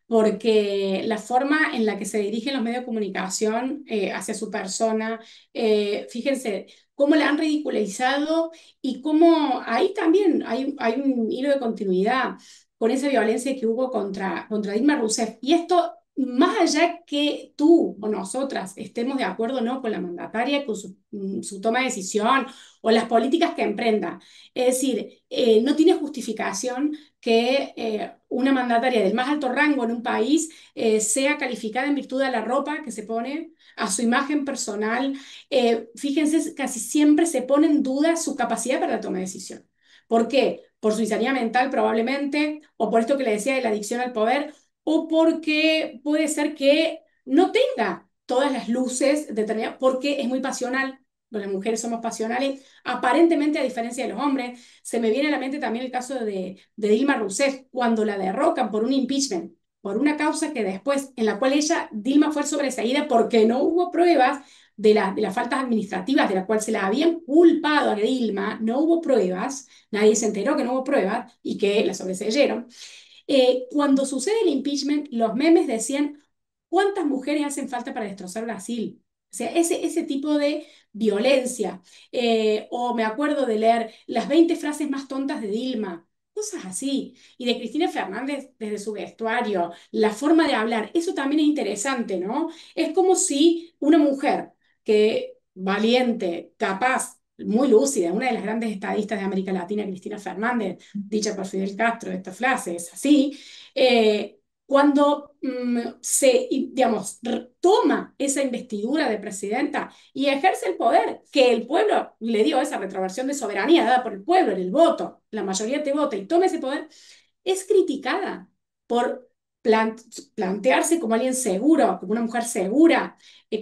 [SPEAKER 4] porque la forma en la que se dirigen los medios de comunicación hacia su persona, fíjense cómo la han ridiculizado y cómo ahí también hay un hilo de continuidad con esa violencia que hubo contra Dilma Rousseff. Y esto más allá que tú o nosotras estemos de acuerdo o no con la mandataria, con su toma de decisión o las políticas que emprenda. Es decir, no tiene justificación que una mandataria del más alto rango en un país sea calificada en virtud de la ropa que se pone, a su imagen personal. Fíjense, casi siempre se pone en duda su capacidad para la toma de decisión. ¿Por qué? Por su insanidad mental probablemente, o por esto que le decía de la adicción al poder, o porque puede ser que no tenga todas las luces determinadas, porque es muy pasional. Las mujeres somos pasionales, aparentemente a diferencia de los hombres. Se me viene a la mente también el caso de Dilma Rousseff, cuando la derrocan por un impeachment, por una causa que después, en la cual Dilma fue sobreseída porque no hubo pruebas de las faltas administrativas de las cuales se la habían culpado a Dilma, no hubo pruebas, nadie se enteró que no hubo pruebas y que la sobreseyeron. Cuando sucede el impeachment, los memes decían, ¿cuántas mujeres hacen falta para destrozar Brasil? O sea, ese tipo de violencia. O me acuerdo de leer las 20 frases más tontas de Dilma, cosas así. Y de Cristina Fernández desde su vestuario, la forma de hablar, eso también es interesante, ¿no? Es como si una mujer que valiente, capaz, muy lúcida, una de las grandes estadistas de América Latina, Cristina Fernández, dicha por Fidel Castro, esta frase es así, cuando digamos, toma esa investidura de presidenta y ejerce el poder que el pueblo le dio, esa retroversión de soberanía dada por el pueblo, en el voto, la mayoría te vota y toma ese poder, es criticada por plantearse como alguien seguro, como una mujer segura,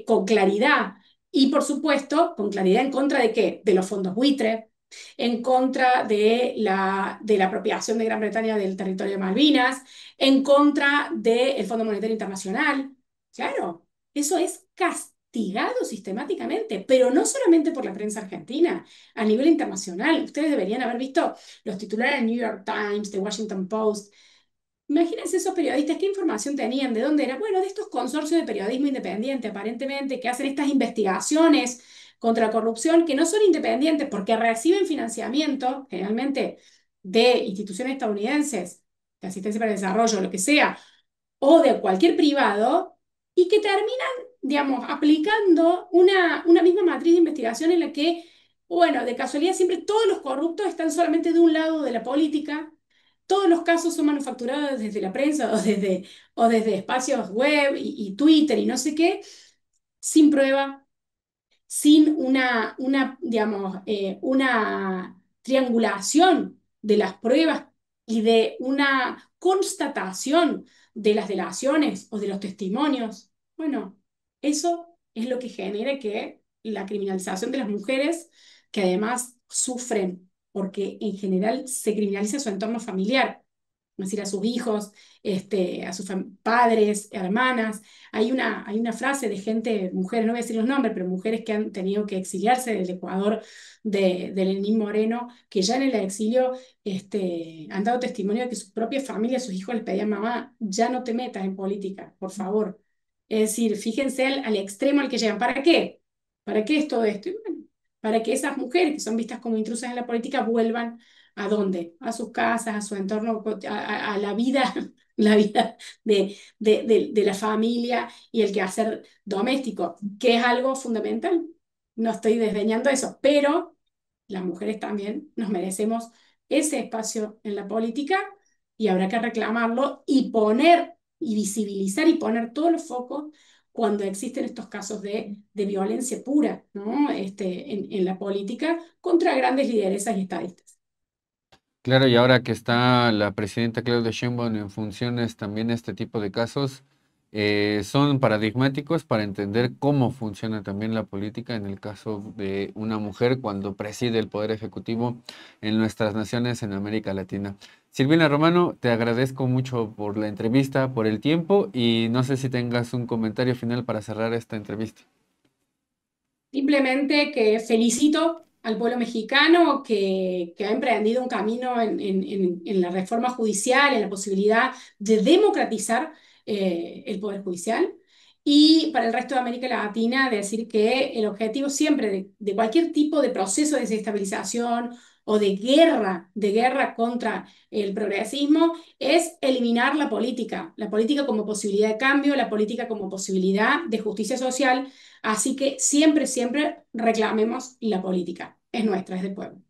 [SPEAKER 4] con claridad. Y por supuesto, con claridad en contra de qué? De los fondos buitre, en contra de la apropiación de Gran Bretaña del territorio de Malvinas, en contra del Fondo Monetario Internacional. Claro, eso es castigado sistemáticamente, pero no solamente por la prensa argentina, a nivel internacional. Ustedes deberían haber visto los titulares del New York Times, de Washington Post. Imagínense esos periodistas, qué información tenían, de dónde era. Bueno, de estos consorcios de periodismo independiente, aparentemente, que hacen estas investigaciones contra la corrupción, que no son independientes porque reciben financiamiento, generalmente de instituciones estadounidenses, de asistencia para el desarrollo, lo que sea, o de cualquier privado, y que terminan, digamos, aplicando una misma matriz de investigación en la que, bueno, de casualidad siempre todos los corruptos están solamente de un lado de la política, todos los casos son manufacturados desde la prensa o desde espacios web y Twitter y no sé qué, sin prueba, sin digamos, una triangulación de las pruebas y de una constatación de las delaciones o de los testimonios. Bueno, eso es lo que genera que la criminalización de las mujeres, que además sufren, porque en general se criminaliza su entorno familiar, es decir, a sus hijos, a sus padres, hermanas. Hay una frase de gente, mujeres, no voy a decir los nombres, pero mujeres que han tenido que exiliarse del Ecuador, de Lenín Moreno, que ya en el exilio han dado testimonio de que su propia familia, sus hijos les pedían, mamá, ya no te metas en política, por favor. Es decir, fíjense al extremo al que llegan. ¿Para qué? ¿Para qué es todo esto? Y bueno, para que esas mujeres que son vistas como intrusas en la política vuelvan. ¿A dónde? A sus casas, a su entorno, a la vida, la vida de la familia y el quehacer doméstico, que es algo fundamental. No estoy desdeñando eso, pero las mujeres también nos merecemos ese espacio en la política y habrá que reclamarlo y poner y visibilizar y poner todos los focos cuando existen estos casos de violencia pura, ¿no? En la política contra grandes lideresas y estadistas.
[SPEAKER 1] Claro, y ahora que está la presidenta Claudia Sheinbaum en funciones, también este tipo de casos son paradigmáticos para entender cómo funciona también la política en el caso de una mujer cuando preside el poder ejecutivo en nuestras naciones en América Latina. Silvina Romano, te agradezco mucho por la entrevista, por el tiempo y no sé si tengas un comentario final para cerrar esta entrevista.
[SPEAKER 4] Simplemente que felicito al pueblo mexicano que ha emprendido un camino en la reforma judicial, en la posibilidad de democratizar el Poder Judicial. Y para el resto de América Latina, decir que el objetivo siempre de cualquier tipo de proceso de desestabilización o de guerra contra el progresismo, es eliminar la política como posibilidad de cambio, la política como posibilidad de justicia social. Así que siempre, siempre reclamemos la política. Es nuestra, es del pueblo.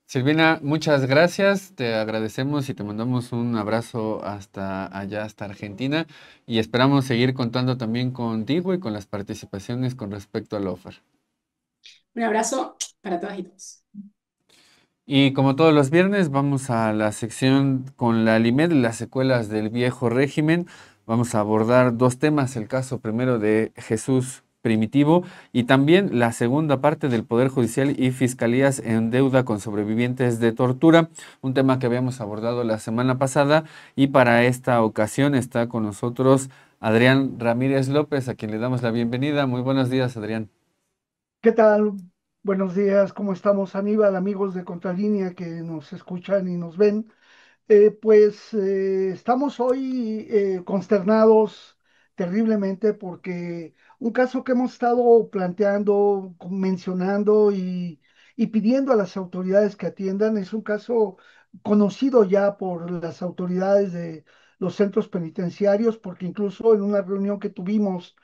[SPEAKER 1] Silvina, muchas gracias, te agradecemos y te mandamos un abrazo hasta allá, hasta Argentina, y esperamos seguir contando también contigo y con las participaciones con respecto al OFER.
[SPEAKER 4] Un abrazo para todas y todos.
[SPEAKER 1] Y como todos los viernes, vamos a la sección con la Alimed, las secuelas del viejo régimen. Vamos a abordar dos temas, el caso primero de Jesús Primitivo y también la segunda parte del Poder Judicial y Fiscalías en deuda con sobrevivientes de tortura, un tema que habíamos abordado la semana pasada, y para esta ocasión está con nosotros Adrián Ramírez López, a quien le damos la bienvenida. Muy buenos días, Adrián.
[SPEAKER 5] ¿Qué tal? Buenos días, ¿cómo estamos, Aníbal, amigos de Contralínea que nos escuchan y nos ven? Estamos hoy consternados terriblemente porque un caso que hemos estado planteando, mencionando y pidiendo a las autoridades que atiendan es un caso conocido ya por las autoridades de los centros penitenciarios, porque incluso en una reunión que tuvimos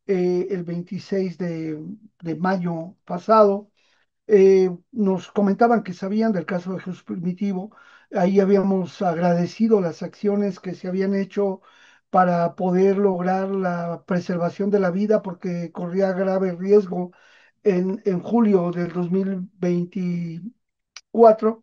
[SPEAKER 5] el 26 de mayo pasado, nos comentaban que sabían del caso de Jesús Primitivo. Ahí habíamos agradecido las acciones que se habían hecho para poder lograr la preservación de la vida porque corría grave riesgo en julio del 2024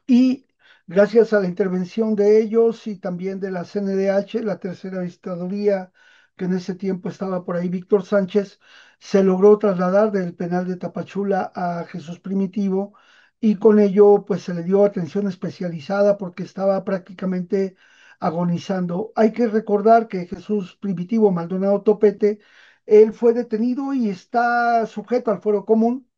[SPEAKER 5] y gracias a la intervención de ellos y también de la CNDH, la tercera visitaduría, que en ese tiempo estaba por ahí Víctor Sánchez, se logró trasladar del penal de Tapachula a Jesús Primitivo y con ello pues se le dio atención especializada porque estaba prácticamente agonizando. Hay que recordar que Jesús Primitivo Maldonado Topete, él fue detenido y está sujeto al fuero común,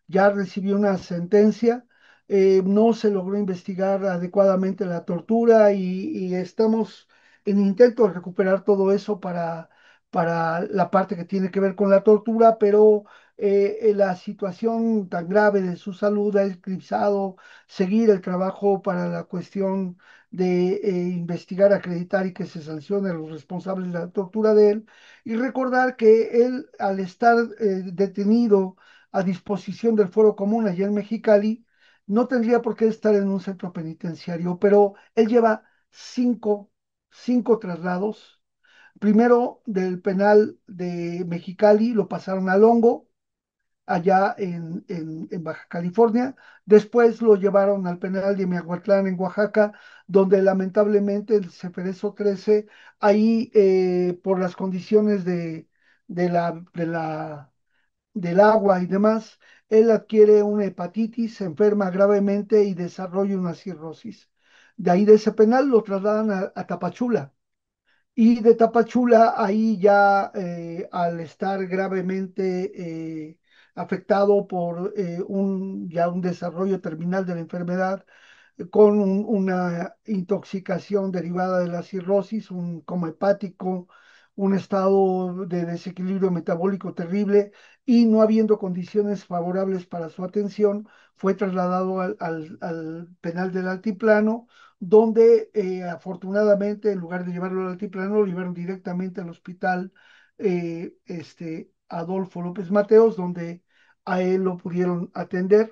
[SPEAKER 5] ya recibió una sentencia, no se logró investigar adecuadamente la tortura y estamos en intento de recuperar todo eso para la parte que tiene que ver con la tortura, pero la situación tan grave de su salud ha eclipsado seguir el trabajo para la cuestión de investigar, acreditar y que se sancione a los responsables de la tortura de él. Y recordar que él, al estar detenido a disposición del Foro Común allá en Mexicali, no tendría por qué estar en un centro penitenciario, pero él lleva cinco traslados. Primero del penal de Mexicali lo pasaron a Longo, allá en Baja California. Después lo llevaron al penal de Miahuatlán en Oaxaca, donde lamentablemente el Ceferezo 13, ahí por las condiciones de del agua y demás, él adquiere una hepatitis, se enferma gravemente y desarrolla una cirrosis. De ahí de ese penal lo trasladan a Tapachula. Y de Tapachula, ahí ya al estar gravemente afectado por ya un desarrollo terminal de la enfermedad, con una intoxicación derivada de la cirrosis, un coma hepático, un estado de desequilibrio metabólico terrible y no habiendo condiciones favorables para su atención, fue trasladado al penal del Altiplano, donde afortunadamente en lugar de llevarlo al Altiplano, lo llevaron directamente al hospital Adolfo López Mateos, donde a él lo pudieron atender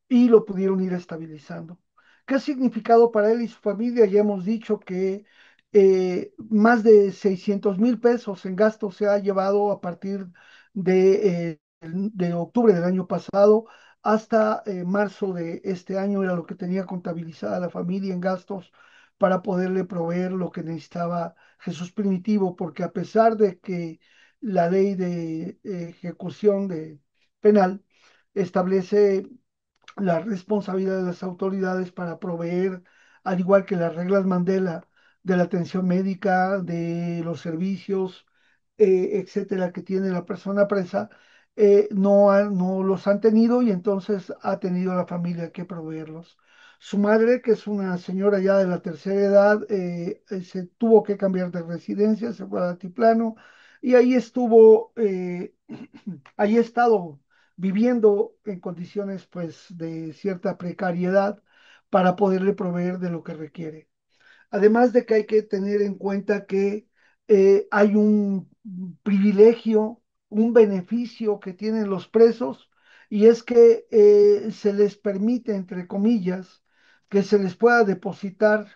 [SPEAKER 5] y lo pudieron ir estabilizando. ¿Qué ha significado para él y su familia? Ya hemos dicho que más de 600,000 pesos en gastos se ha llevado a partir de octubre del año pasado hasta marzo de este año, era lo que tenía contabilizada la familia en gastos para poderle proveer lo que necesitaba Jesús Primitivo, porque a pesar de que la ley de ejecución de penal establece la responsabilidad de las autoridades para proveer, al igual que las reglas Mandela, de la atención médica, de los servicios, etcétera, que tiene la persona presa, no los han tenido y entonces ha tenido la familia que proveerlos. Su madre, que es una señora ya de la tercera edad, se tuvo que cambiar de residencia, se fue a Altiplano y ahí estuvo, ahí ha estado viviendo en condiciones pues de cierta precariedad para poderle proveer de lo que requiere. Además de que hay que tener en cuenta que hay un privilegio, un beneficio que tienen los presos, y es que se les permite, entre comillas, que se les pueda depositar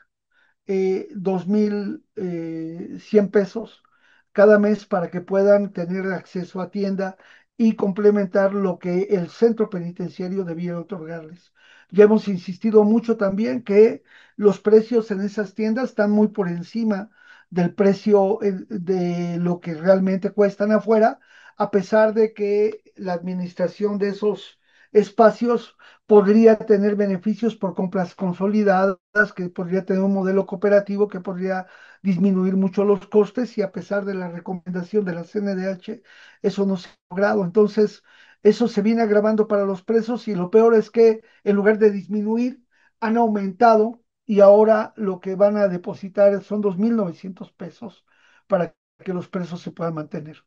[SPEAKER 5] 2,100 pesos cada mes para que puedan tener acceso a tienda y complementar lo que el centro penitenciario debiera otorgarles. Ya hemos insistido mucho también que los precios en esas tiendas están muy por encima del precio de lo que realmente cuestan afuera, a pesar de que la administración de esos espacios podría tener beneficios por compras consolidadas, que podría tener un modelo cooperativo que podría disminuir mucho los costes, y a pesar de la recomendación de la CNDH, eso no se ha logrado. Entonces, eso se viene agravando para los presos, y lo peor es que en lugar de disminuir, han aumentado, y ahora lo que van a depositar son 2,900 pesos para que los presos se puedan mantener.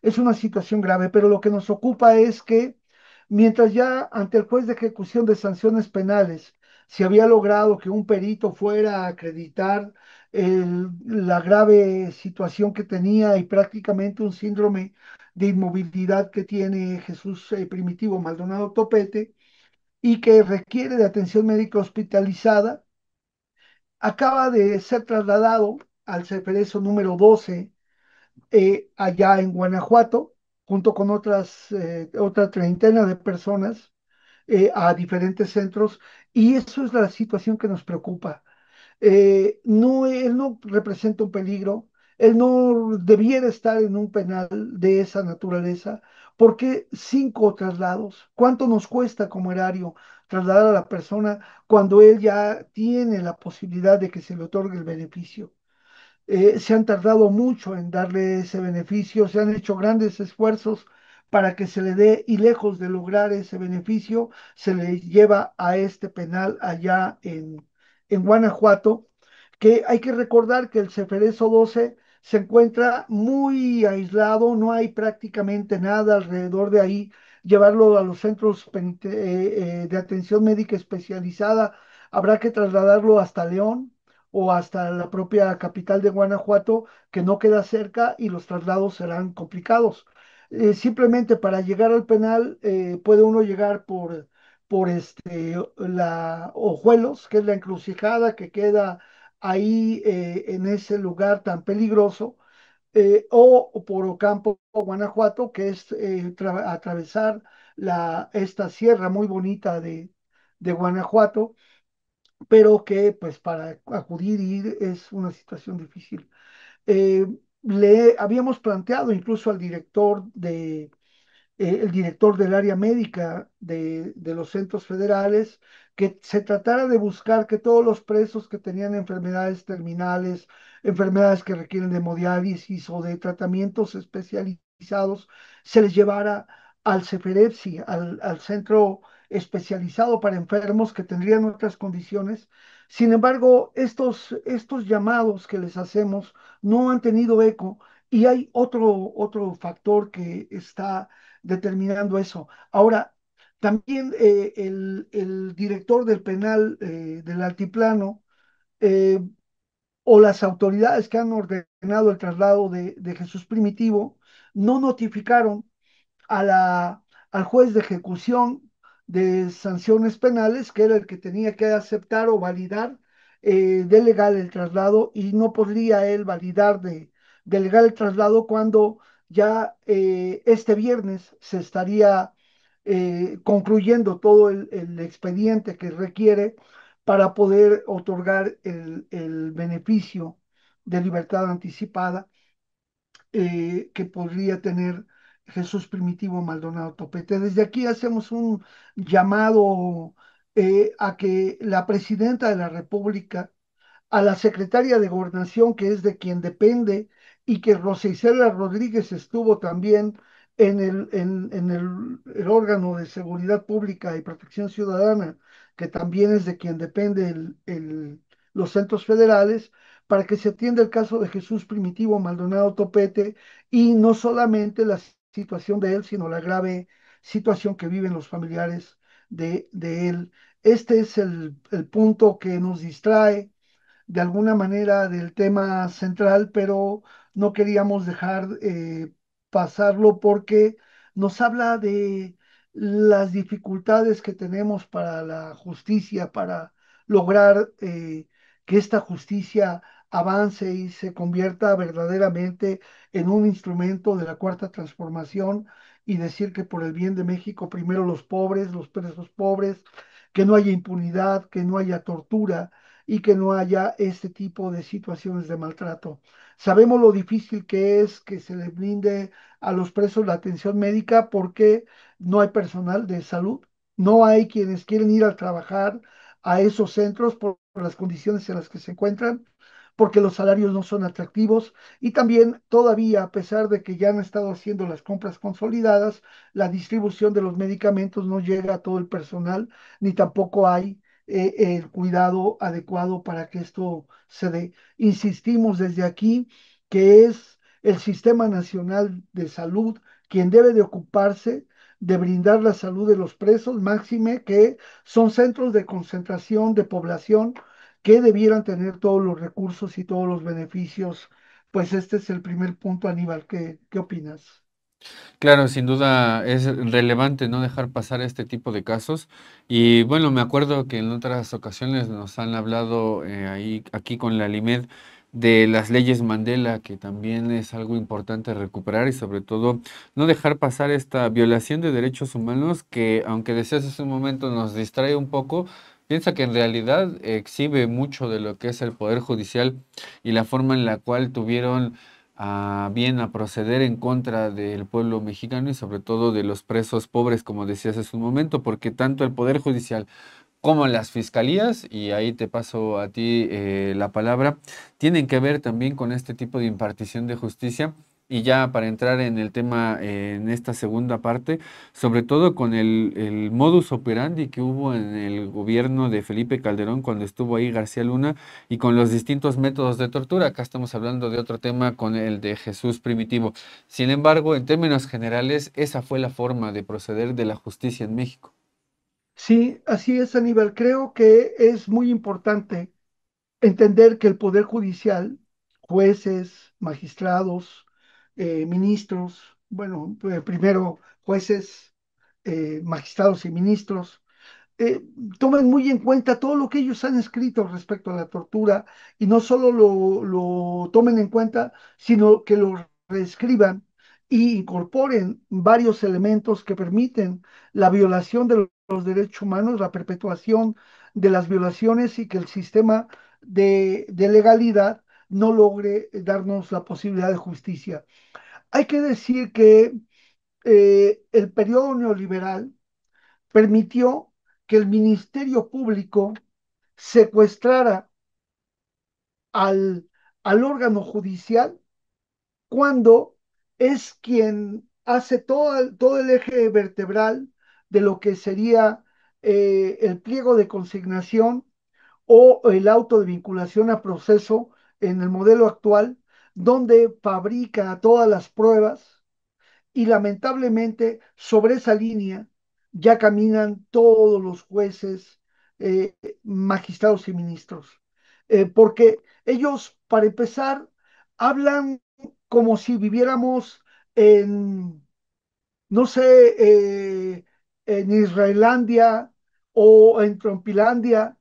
[SPEAKER 5] Es una situación grave, pero lo que nos ocupa es que mientras ya ante el juez de ejecución de sanciones penales se había logrado que un perito fuera a acreditar la grave situación que tenía y prácticamente un síndrome de inmovilidad que tiene Jesús Primitivo Maldonado Topete, y que requiere de atención médica hospitalizada, acaba de ser trasladado al Ceferezo número 12, allá en Guanajuato, junto con otra treintena de personas, a diferentes centros, y eso es la situación que nos preocupa. No, él no representa un peligro, él no debiera estar en un penal de esa naturaleza. ¿Por qué 5 traslados? ¿Cuánto nos cuesta como erario trasladar a la persona cuando él ya tiene la posibilidad de que se le otorgue el beneficio? Se han tardado mucho en darle ese beneficio, se han hecho grandes esfuerzos para que se le dé, y lejos de lograr ese beneficio, se le lleva a este penal allá en Guanajuato, que hay que recordar que el Ceferezo 12 se encuentra muy aislado, no hay prácticamente nada alrededor de ahí. Llevarlo a los centros de atención médica especializada, habrá que trasladarlo hasta León o hasta la propia capital de Guanajuato, que no queda cerca, y los traslados serán complicados. Simplemente para llegar al penal puede uno llegar por la Ojuelos, que es la encrucijada que queda ahí en ese lugar tan peligroso, o por Ocampo, Guanajuato, que es atravesar esta sierra muy bonita de Guanajuato, pero que pues para acudir y ir es una situación difícil. Eh, Le habíamos planteado incluso al director el director del área médica de los centros federales, que se tratara de buscar que todos los presos que tenían enfermedades terminales, enfermedades que requieren de hemodiálisis o de tratamientos especializados, se les llevara al CEFEREPSI, al centro especializado para enfermos que tendrían otras condiciones. Sin embargo, estos llamados que les hacemos no han tenido eco, y hay otro factor que está determinando eso. Ahora, también el director del penal del Altiplano, eh, o las autoridades que han ordenado el traslado de Jesús Primitivo, no notificaron a al juez de ejecución de sanciones penales, que era el que tenía que aceptar o validar de legal el traslado, y no podría él validar de legal el traslado cuando ya este viernes se estaría concluyendo todo el expediente que requiere para poder otorgar el beneficio de libertad anticipada que podría tener Jesús Primitivo Maldonado Topete. Desde aquí hacemos un llamado a que la presidenta de la República, a la secretaria de Gobernación, que es de quien depende, y que Rosa Isela Rodríguez estuvo también en el órgano de Seguridad Pública y Protección Ciudadana, que también es de quien depende los centros federales, para que se atienda el caso de Jesús Primitivo Maldonado Topete, y no solamente la situación de él, sino la grave situación que viven los familiares de él. Este es el punto que nos distrae de alguna manera del tema central, pero no queríamos dejar pasarlo porque nos habla de las dificultades que tenemos para la justicia, para lograr que esta justicia avance y se convierta verdaderamente en un instrumento de la cuarta transformación y decir que por el bien de México, primero los pobres, los presos pobres, que no haya impunidad, que no haya tortura y que no haya este tipo de situaciones de maltrato. Sabemos lo difícil que es que se les brinde a los presos la atención médica porque no hay personal de salud, no hay quienes quieren ir a trabajar a esos centros por las condiciones en las que se encuentran, porque los salarios no son atractivos y también todavía, a pesar de que ya han estado haciendo las compras consolidadas, la distribución de los medicamentos no llega a todo el personal, ni tampoco hay el cuidado adecuado para que esto se dé. Insistimos desde aquí que es el Sistema Nacional de Salud quien debe de ocuparse de brindar la salud de los presos, máxime que son centros de concentración de población que debieran tener todos los recursos y todos los beneficios. Pues este es el primer punto, Aníbal. ¿Qué opinas?
[SPEAKER 1] Claro, sin duda es relevante no dejar pasar este tipo de casos. Y bueno, me acuerdo que en otras ocasiones nos han hablado ahí, aquí con la Limed de las leyes Mandela, que también es algo importante recuperar y sobre todo no dejar pasar esta violación de derechos humanos que, aunque decías hace un momento, nos distrae un poco. Piensa que en realidad exhibe mucho de lo que es el Poder Judicial y la forma en la cual tuvieron bien a proceder en contra del pueblo mexicano y sobre todo de los presos pobres, como decías hace un momento, porque tanto el Poder Judicial como las fiscalías, y ahí te paso a ti la palabra, tienen que ver también con este tipo de impartición de justicia. Y ya para entrar en el tema, en esta segunda parte, sobre todo con el modus operandi que hubo en el gobierno de Felipe Calderón cuando estuvo ahí García Luna y con los distintos métodos de tortura. Acá estamos hablando de otro tema con el de Jesús Primitivo. Sin embargo, en términos generales, esa fue la forma de proceder de la justicia en México.
[SPEAKER 5] Sí, así es, Aníbal. Creo que es muy importante entender que el Poder Judicial, jueces, magistrados, ministros, bueno, primero jueces, magistrados y ministros, eh, tomen muy en cuenta todo lo que ellos han escrito respecto a la tortura y no solo lo tomen en cuenta, sino que lo reescriban y incorporen varios elementos que permiten la violación de los derechos humanos, la perpetuación de las violaciones y que el sistema de legalidad no logre darnos la posibilidad de justicia. Hay que decir que el periodo neoliberal permitió que el Ministerio Público secuestrara al, al órgano judicial cuando es quien hace todo el eje vertebral de lo que sería el pliego de consignación o el auto de vinculación a proceso en el modelo actual, donde fabrica todas las pruebas y lamentablemente sobre esa línea ya caminan todos los jueces, magistrados y ministros, porque ellos, para empezar, hablan como si viviéramos en, no sé, en Israelandia o en Trompilandia,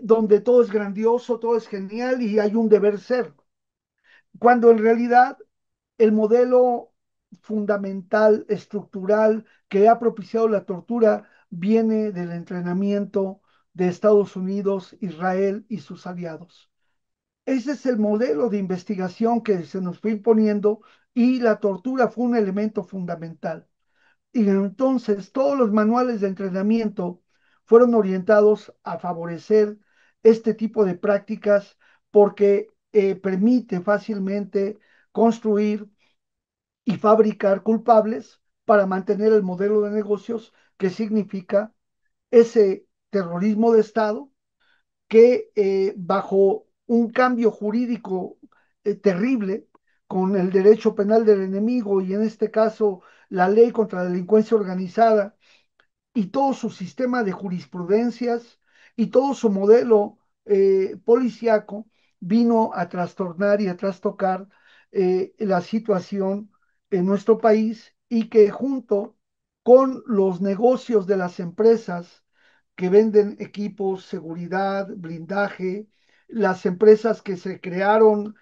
[SPEAKER 5] donde todo es grandioso, todo es genial y hay un deber ser, cuando en realidad el modelo fundamental, estructural, que ha propiciado la tortura viene del entrenamiento de Estados Unidos, Israel y sus aliados. Ese es el modelo de investigación que se nos fue imponiendo y la tortura fue un elemento fundamental. Y entonces todos los manuales de entrenamiento fueron orientados a favorecer este tipo de prácticas porque permite fácilmente construir y fabricar culpables para mantener el modelo de negocios que significa ese terrorismo de Estado que bajo un cambio jurídico terrible con el derecho penal del enemigo y en este caso la ley contra la delincuencia organizada y todo su sistema de jurisprudencias y todo su modelo policíaco vino a trastornar y a trastocar la situación en nuestro país y que junto con los negocios de las empresas que venden equipos, seguridad, blindaje, las empresas que se crearon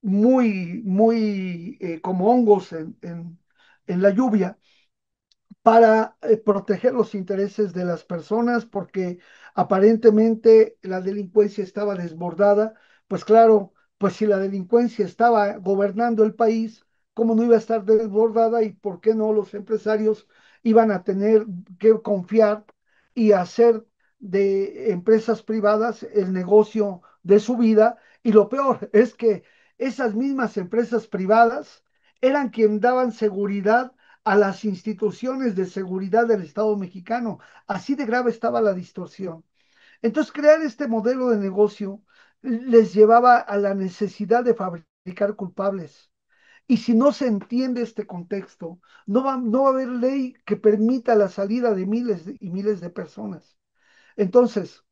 [SPEAKER 5] muy como hongos en la lluvia, para proteger los intereses de las personas, porque aparentemente la delincuencia estaba desbordada. Pues claro, pues si la delincuencia estaba gobernando el país, ¿cómo no iba a estar desbordada y por qué no los empresarios iban a tener que confiar y hacer de empresas privadas el negocio de su vida? Y lo peor es que esas mismas empresas privadas eran quien daban seguridad a las instituciones de seguridad del Estado mexicano. Así de grave estaba la distorsión. Entonces, crear este modelo de negocio les llevaba a la necesidad de fabricar culpables. Y si no se entiende este contexto, no va a haber ley que permita la salida de miles y miles de personas. Entonces,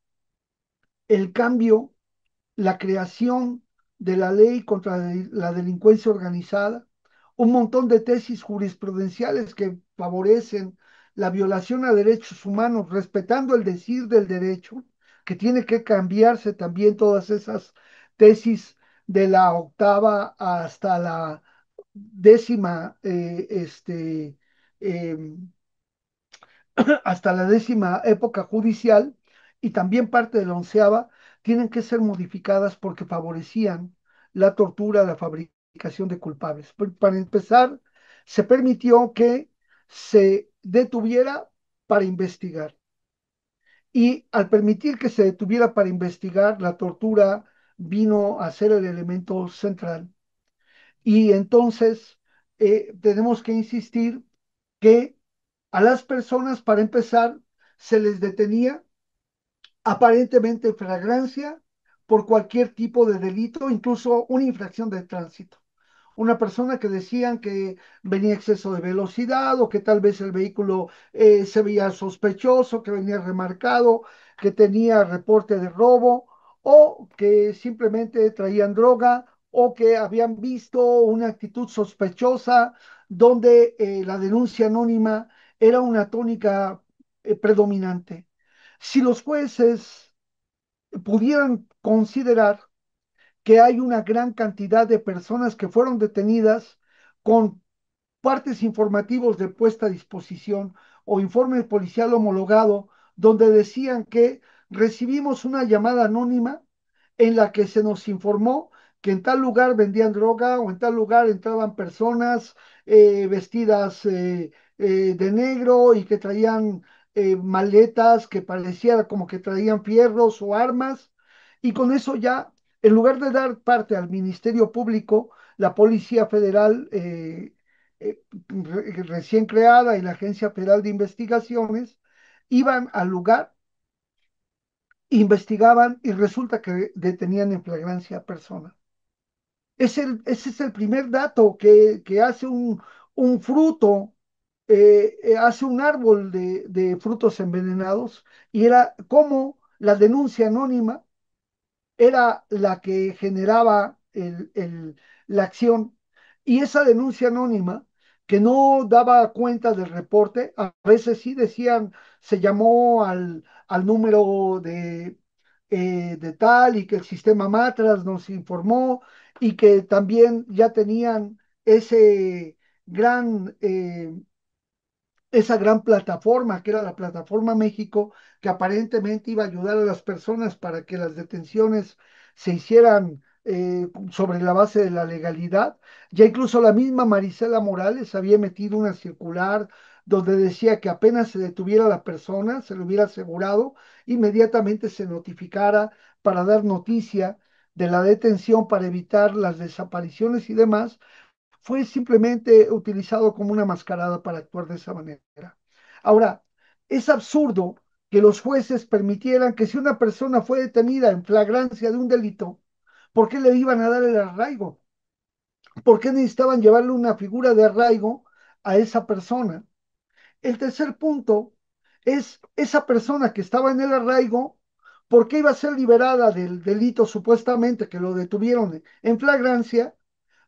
[SPEAKER 5] el cambio, la creación de la ley contra la delincuencia organizada, un montón de tesis jurisprudenciales que favorecen la violación a derechos humanos, respetando el decir del derecho, que tiene que cambiarse también todas esas tesis de la octava hasta la décima, eh, hasta la décima época judicial y también parte de la onceava, tienen que ser modificadas porque favorecían la tortura, la fabricación de culpables. Para empezar, se permitió que se detuviera para investigar. Y al permitir que se detuviera para investigar, la tortura vino a ser el elemento central. Y entonces tenemos que insistir que a las personas, para empezar, se les detenía aparentemente en flagrancia por cualquier tipo de delito, incluso una infracción de tránsito. Una persona que decían que venía exceso de velocidad o que tal vez el vehículo se veía sospechoso, que venía remarcado, que tenía reporte de robo o que simplemente traían droga o que habían visto una actitud sospechosa donde la denuncia anónima era una tónica predominante. Si los jueces pudieran considerar que hay una gran cantidad de personas que fueron detenidas con partes informativos de puesta a disposición o informe policial homologado donde decían que recibimos una llamada anónima en la que se nos informó que en tal lugar vendían droga o en tal lugar entraban personas vestidas de negro y que traían maletas que pareciera como que traían fierros o armas. Y con eso ya, en lugar de dar parte al Ministerio Público, la Policía Federal recién creada y la Agencia Federal de Investigaciones iban al lugar, investigaban y resulta que detenían en flagrancia a personas. Ese es el primer dato que hace un fruto, hace un árbol de frutos envenenados y era como la denuncia anónima era la que generaba la acción. Y esa denuncia anónima, que no daba cuenta del reporte, a veces sí decían, se llamó al número de tal y que el sistema Matras nos informó y que también ya tenían ese gran esa gran plataforma que era la Plataforma México, que aparentemente iba a ayudar a las personas para que las detenciones se hicieran sobre la base de la legalidad. Ya incluso la misma Marisela Morales había metido una circular donde decía que apenas se detuviera la persona, se le hubiera asegurado, inmediatamente se notificara para dar noticia de la detención para evitar las desapariciones y demás, fue simplemente utilizado como una mascarada para actuar de esa manera. Ahora, es absurdo que los jueces permitieran que si una persona fue detenida en flagrancia de un delito, ¿por qué le iban a dar el arraigo? ¿Por qué necesitaban llevarle una figura de arraigo a esa persona? El tercer punto es esa persona que estaba en el arraigo, ¿por qué iba a ser liberada del delito supuestamente que lo detuvieron en flagrancia?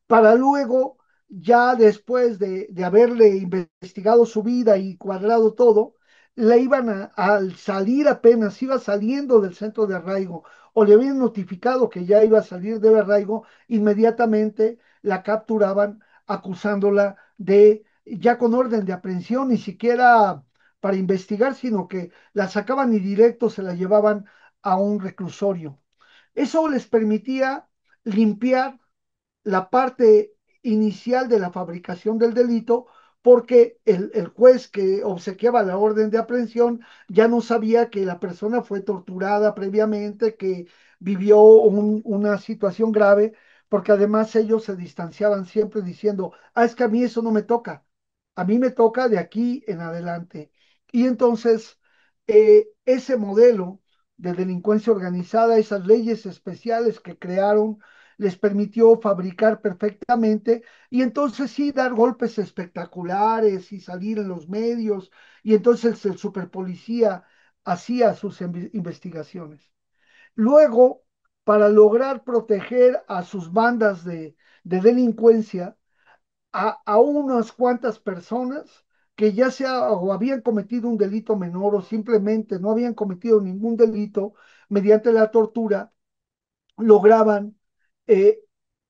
[SPEAKER 5] Para luego, ya después de haberle investigado su vida y cuadrado todo, le iban al salir apenas, iba saliendo del centro de arraigo o le habían notificado que ya iba a salir del arraigo, inmediatamente la capturaban acusándola de, ya con orden de aprehensión, ni siquiera para investigar, sino que la sacaban y directo se la llevaban a un reclusorio. Eso les permitía limpiar la parte inicial de la fabricación del delito, porque el juez que obsequiaba la orden de aprehensión ya no sabía que la persona fue torturada previamente, que vivió una situación grave, porque además ellos se distanciaban siempre diciendo, ah, es que a mí eso no me toca, a mí me toca de aquí en adelante. Y entonces, ese modelo de delincuencia organizada, esas leyes especiales que crearon, les permitió fabricar perfectamente y entonces sí dar golpes espectaculares y salir en los medios y entonces el superpolicía hacía sus investigaciones. Luego, para lograr proteger a sus bandas de delincuencia, a unas cuantas personas que ya sea o habían cometido un delito menor o simplemente no habían cometido ningún delito mediante la tortura, lograban eh,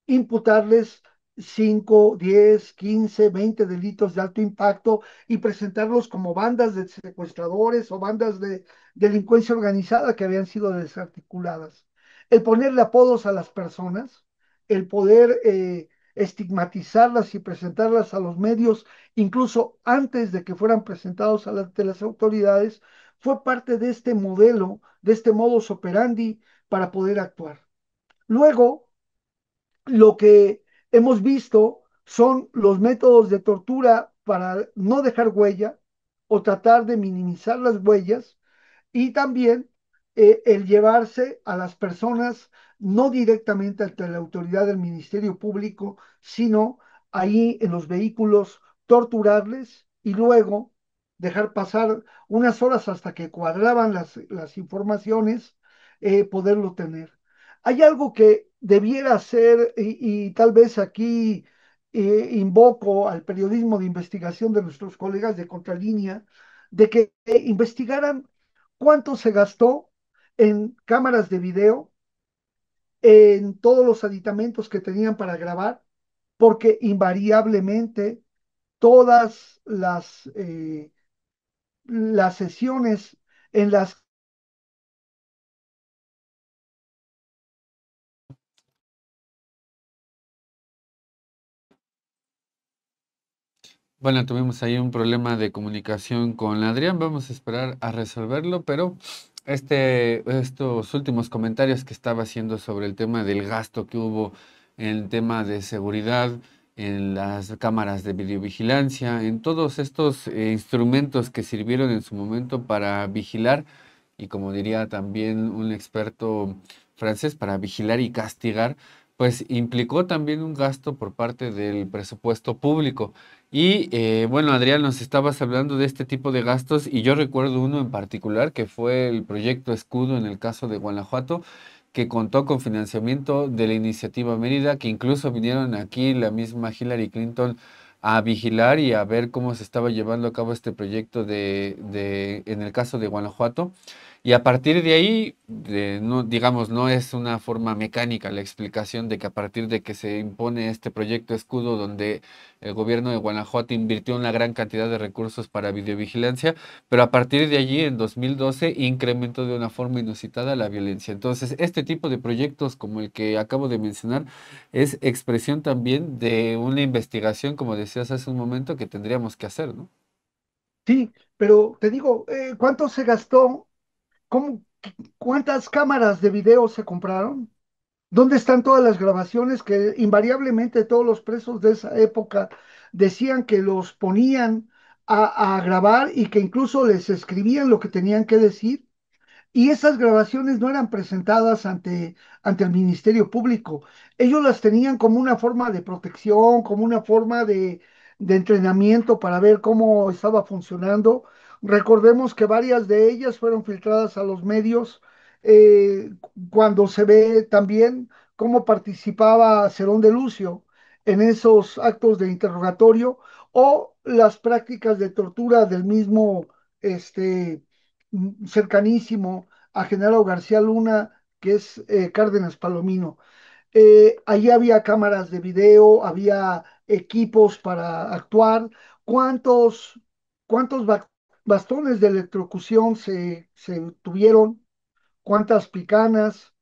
[SPEAKER 5] imputarles 5, 10, 15, 20 delitos de alto impacto y presentarlos como bandas de secuestradores o bandas de delincuencia organizada que habían sido desarticuladas. El ponerle apodos a las personas, el poder estigmatizarlas y presentarlas a los medios, incluso antes de que fueran presentados ante las autoridades, fue parte de este modelo, de este modus operandi para poder actuar. Luego, lo que hemos visto son los métodos de tortura para no dejar huella o tratar de minimizar las huellas y también el llevarse a las personas no directamente ante la autoridad del Ministerio Público, sino ahí en los vehículos, torturarles y luego dejar pasar unas horas hasta que cuadraban las informaciones, poderlo tener. Hay algo que debiera ser, y tal vez aquí invoco al periodismo de investigación de nuestros colegas de Contralínea, de que investigaran cuánto se gastó en cámaras de video, en todos los aditamentos que tenían para grabar, porque invariablemente todas las sesiones en las...
[SPEAKER 1] Bueno, tuvimos ahí un problema de comunicación con Adrián, vamos a esperar a resolverlo, pero estos últimos comentarios que estaba haciendo sobre el tema del gasto que hubo en el tema de seguridad, en las cámaras de videovigilancia, en todos estos instrumentos que sirvieron en su momento para vigilar, y como diría también un experto francés, para vigilar y castigar, pues implicó también un gasto por parte del presupuesto público. Y bueno, Adrián, nos estabas hablando de este tipo de gastos y yo recuerdo uno en particular que fue el proyecto Escudo en el caso de Guanajuato, que contó con financiamiento de la Iniciativa Mérida, que incluso vinieron aquí la misma Hillary Clinton a vigilar y a ver cómo se estaba llevando a cabo este proyecto en el caso de Guanajuato. Y a partir de ahí, no, digamos, no es una forma mecánica la explicación de que a partir de que se impone este proyecto Escudo, donde el gobierno de Guanajuato invirtió una gran cantidad de recursos para videovigilancia, pero a partir de allí, en 2012, incrementó de una forma inusitada la violencia. Entonces, este tipo de proyectos como el que acabo de mencionar es expresión también de una investigación, como decías hace un momento, que tendríamos que hacer, ¿no?
[SPEAKER 5] Sí, pero te digo, ¿cuánto se gastó? ¿Cómo, cuántas cámaras de video se compraron? ¿Dónde están todas las grabaciones que invariablemente todos los presos de esa época decían que los ponían a grabar y que incluso les escribían lo que tenían que decir? Y esas grabaciones no eran presentadas ante el Ministerio Público. Ellos las tenían como una forma de protección, como una forma de entrenamiento para ver cómo estaba funcionando. Recordemos que varias de ellas fueron filtradas a los medios, cuando se ve también cómo participaba Cerón de Lucio en esos actos de interrogatorio, o las prácticas de tortura del mismo, este, cercanísimo a Genaro García Luna, que es Cárdenas Palomino. Allí había cámaras de video, había equipos para actuar. ¿Cuántos, cuántos bastones de electrocución se tuvieron? ¿Cuántas picanas?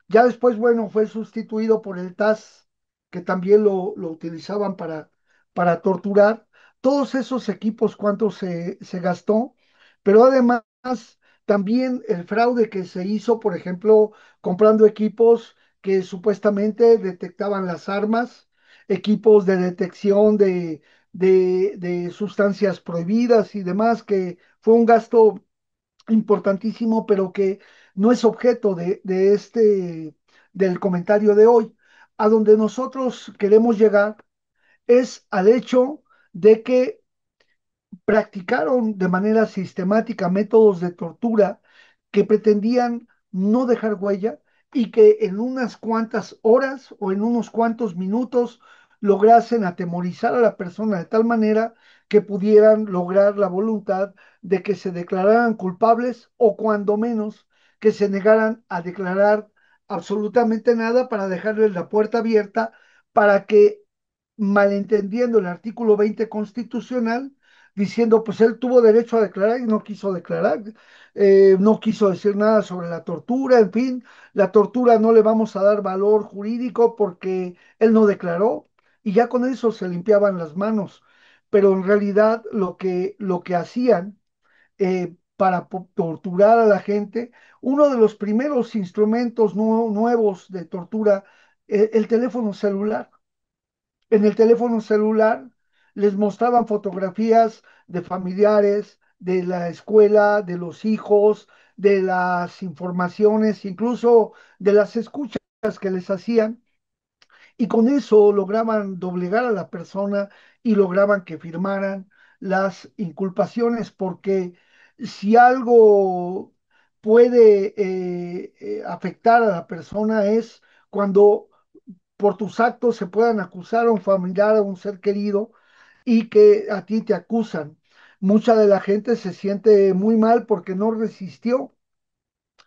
[SPEAKER 5] Ya después, bueno, fue sustituido por el TAS, que también lo utilizaban para torturar. Todos esos equipos, cuánto se gastó, pero además también el fraude que se hizo, por ejemplo, comprando equipos que supuestamente detectaban las armas, equipos de detección de sustancias prohibidas y demás, que fue un gasto importantísimo, pero que no es objeto del comentario de hoy. A donde nosotros queremos llegar es al hecho de que practicaron de manera sistemática métodos de tortura que pretendían no dejar huella, y que en unas cuantas horas o en unos cuantos minutos lograsen atemorizar a la persona de tal manera que pudieran lograr la voluntad de que se declararan culpables, o cuando menos que se negaran a declarar absolutamente nada, para dejarles la puerta abierta para que, malentendiendo el artículo 20 constitucional, diciendo, pues él tuvo derecho a declarar y no quiso declarar, no quiso decir nada sobre la tortura, en fin, la tortura no le vamos a dar valor jurídico porque él no declaró, y ya con eso se limpiaban las manos. Pero en realidad lo que hacían, para torturar a la gente, uno de los primeros instrumentos nuevos de tortura, el teléfono celular. En el teléfono celular les mostraban fotografías de familiares, de la escuela, de los hijos, de las informaciones, incluso de las escuchas que les hacían, y con eso lograban doblegar a la persona y lograban que firmaran las inculpaciones, porque si algo puede afectar a la persona, es cuando por tus actos se puedan acusar a un familiar, a un ser querido, y que a ti te acusan. Mucha de la gente se siente muy mal porque no resistió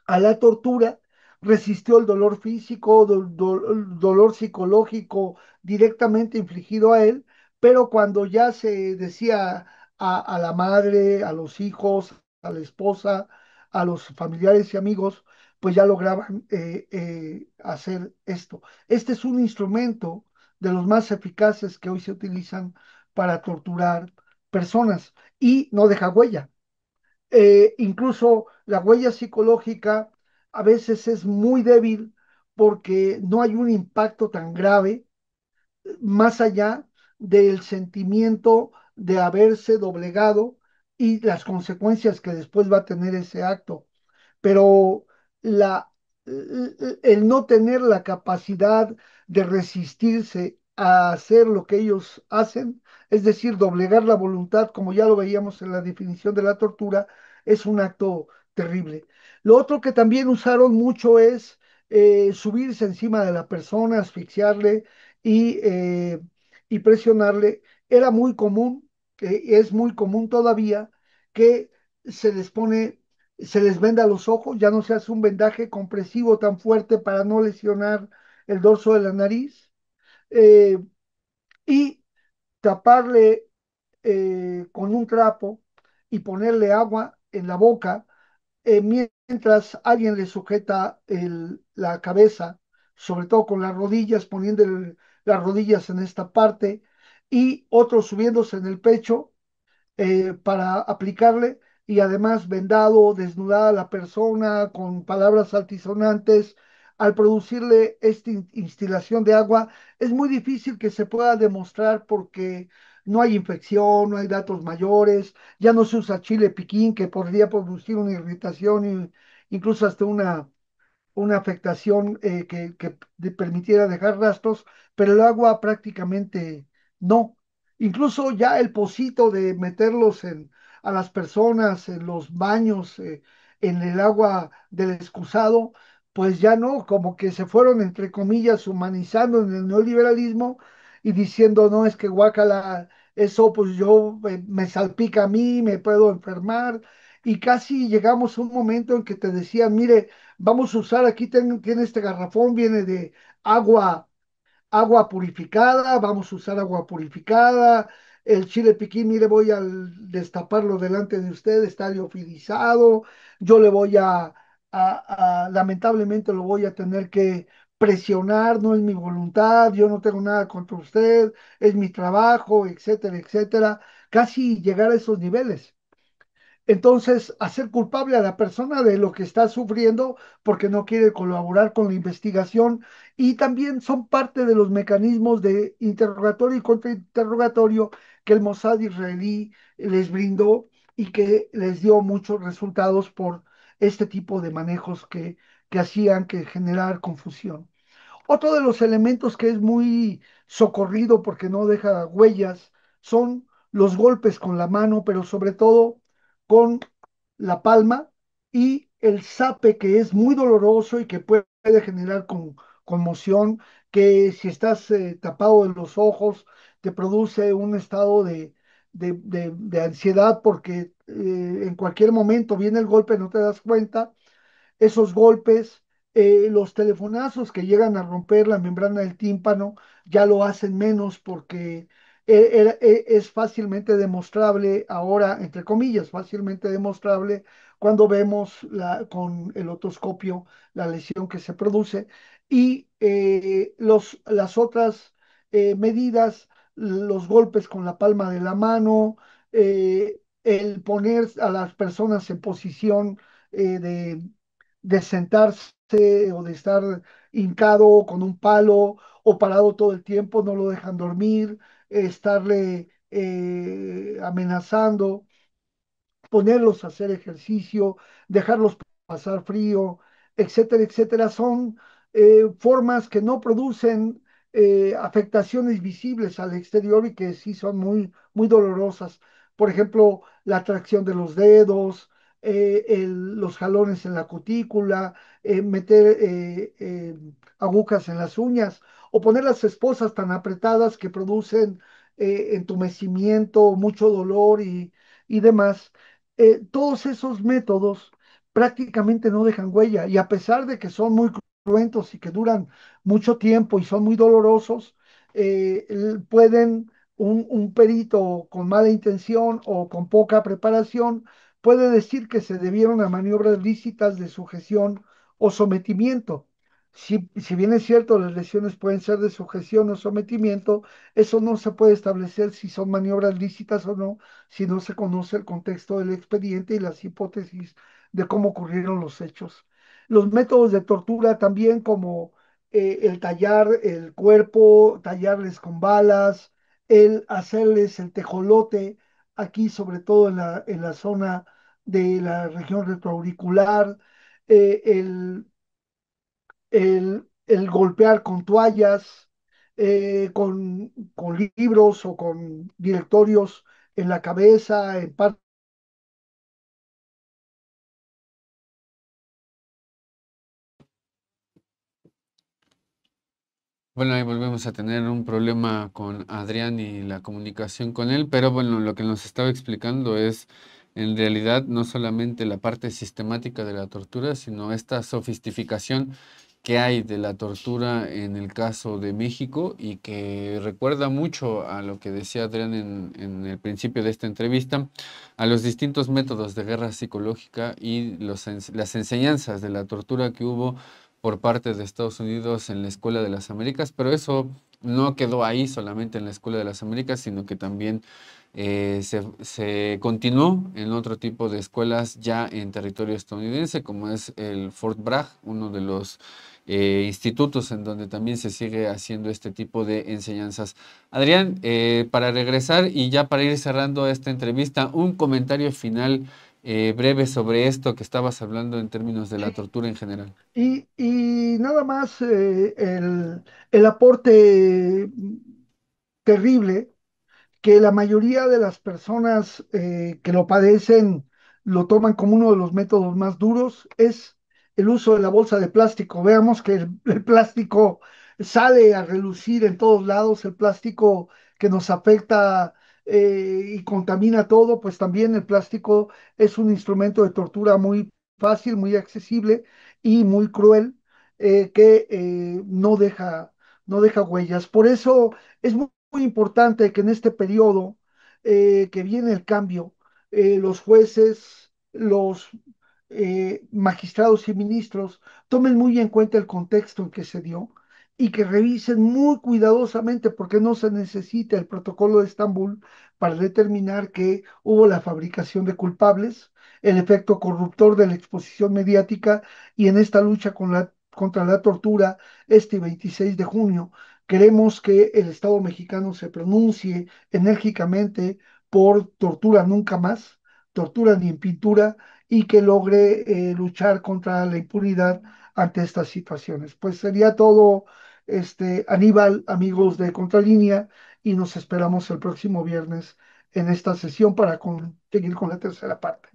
[SPEAKER 5] a la tortura, resistió el dolor físico, dolor psicológico directamente infligido a él, pero cuando ya se decía a la madre, a los hijos, a la esposa, a los familiares y amigos, pues ya lograban hacer esto. Este es un instrumento de los más eficaces que hoy se utilizan para torturar personas, y no deja huella. Incluso la huella psicológica a veces es muy débil, porque no hay un impacto tan grave más allá del sentimiento de haberse doblegado y las consecuencias que después va a tener ese acto. Pero la, el no tener la capacidad de resistirse a hacer lo que ellos hacen, es decir, doblegar la voluntad, como ya lo veíamos en la definición de la tortura, es un acto terrible. Lo otro que también usaron mucho es subirse encima de la persona, asfixiarle y presionarle. Era muy común, es muy común todavía, que se les pone, se les venda los ojos, ya no se hace un vendaje compresivo tan fuerte para no lesionar el dorso de la nariz, eh, y taparle con un trapo y ponerle agua en la boca, mientras alguien le sujeta la cabeza, sobre todo con las rodillas, poniendo las rodillas en esta parte, y otro subiéndose en el pecho para aplicarle, y además vendado, desnudada a la persona con palabras altisonantes. Al producirle esta instilación de agua, es muy difícil que se pueda demostrar, porque no hay infección, no hay datos mayores, ya no se usa chile piquín que podría producir una irritación incluso hasta una afectación que permitiera dejar rastros, pero el agua prácticamente no. Incluso ya el pocito de meterlos a las personas en los baños, en el agua del excusado, pues ya no, como que se fueron, entre comillas, humanizando en el neoliberalismo y diciendo, no, es que guácala, eso pues yo me salpica a mí, me puedo enfermar. Y casi llegamos a un momento en que te decían, mire, vamos a usar, aquí tiene este garrafón, viene de agua, agua purificada, vamos a usar agua purificada. El chile piquín, mire, voy a destaparlo delante de usted, está liofilizado. Yo le voy lamentablemente lo voy a tener que presionar, no es mi voluntad, yo no tengo nada contra usted, es mi trabajo, etcétera, etcétera. Casi llegar a esos niveles. Entonces, hacer culpable a la persona de lo que está sufriendo porque no quiere colaborar con la investigación, y también son parte de los mecanismos de interrogatorio y contrainterrogatorio que el Mossad israelí les brindó y que les dio muchos resultados por este tipo de manejos que hacían que generar confusión. Otro de los elementos que es muy socorrido porque no deja huellas son los golpes con la mano, pero sobre todo con la palma, y el zape, que es muy doloroso y que puede generar conmoción, que si estás tapado de los ojos te produce un estado de ansiedad porque en cualquier momento viene el golpe, no te das cuenta. Esos golpes, los telefonazos que llegan a romper la membrana del tímpano ya lo hacen menos porque es fácilmente demostrable ahora, entre comillas, fácilmente demostrable cuando vemos con el otoscopio la lesión que se produce, y las otras medidas, los golpes con la palma de la mano, el poner a las personas en posición de sentarse o de estar hincado con un palo o parado todo el tiempo, no lo dejan dormir, estarle amenazando, ponerlos a hacer ejercicio, dejarlos pasar frío, etcétera, etcétera. Son formas que no producen afectaciones visibles al exterior y que sí son muy, muy dolorosas. Por ejemplo, la tracción de los dedos, los jalones en la cutícula, meter agujas en las uñas o poner las esposas tan apretadas que producen entumecimiento, mucho dolor y demás. Todos esos métodos prácticamente no dejan huella, y a pesar de que son muy cruentos y que duran mucho tiempo y son muy dolorosos, pueden un perito con mala intención o con poca preparación puede decir que se debieron a maniobras lícitas de sujeción o sometimiento. Si bien es cierto, las lesiones pueden ser de sujeción o sometimiento, eso no se puede establecer si son maniobras lícitas o no, si no se conoce el contexto del expediente y las hipótesis de cómo ocurrieron los hechos. Los métodos de tortura también, como el tallar el cuerpo, tallarles con balas, el hacerles el tejolote, aquí sobre todo en la zona de la región retroauricular, el golpear con toallas, con libros o con directorios en la cabeza, en parte.
[SPEAKER 1] Bueno, ahí volvemos a tener un problema con Adrián y la comunicación con él, pero bueno, lo que nos estaba explicando es en realidad no solamente la parte sistemática de la tortura, sino esta sofisticación que hay de la tortura en el caso de México y que recuerda mucho a lo que decía Adrián en el principio de esta entrevista, a los distintos métodos de guerra psicológica y las enseñanzas de la tortura que hubo por parte de Estados Unidos en la Escuela de las Américas, pero eso no quedó ahí solamente en la Escuela de las Américas, sino que también se continuó en otro tipo de escuelas ya en territorio estadounidense, como es el Fort Bragg, uno de los institutos en donde también se sigue haciendo este tipo de enseñanzas. Adrián, para regresar y ya para ir cerrando esta entrevista, un comentario final breve sobre esto que estabas hablando en términos de la
[SPEAKER 5] Sí,
[SPEAKER 1] tortura en general.
[SPEAKER 5] y nada más el aporte terrible que la mayoría de las personas que lo padecen lo toman como uno de los métodos más duros, es el uso de la bolsa de plástico. Veamos que el plástico sale a relucir en todos lados, el plástico que nos afecta y contamina todo, pues también el plástico es un instrumento de tortura muy fácil, muy accesible y muy cruel, que no deja huellas. Por eso es muy importante que en este periodo que viene el cambio, los jueces, los magistrados y ministros tomen muy en cuenta el contexto en que se dio y que revisen muy cuidadosamente porque no se necesita el protocolo de Estambul para determinar que hubo la fabricación de culpables, el efecto corruptor de la exposición mediática y en esta lucha contra la tortura este 26 de junio. Queremos que el Estado mexicano se pronuncie enérgicamente por tortura nunca más, tortura ni en pintura, y que logre luchar contra la impunidad ante estas situaciones. Pues sería todo, Aníbal, amigos de Contralínea, y nos esperamos el próximo viernes en esta sesión para seguir con la tercera parte.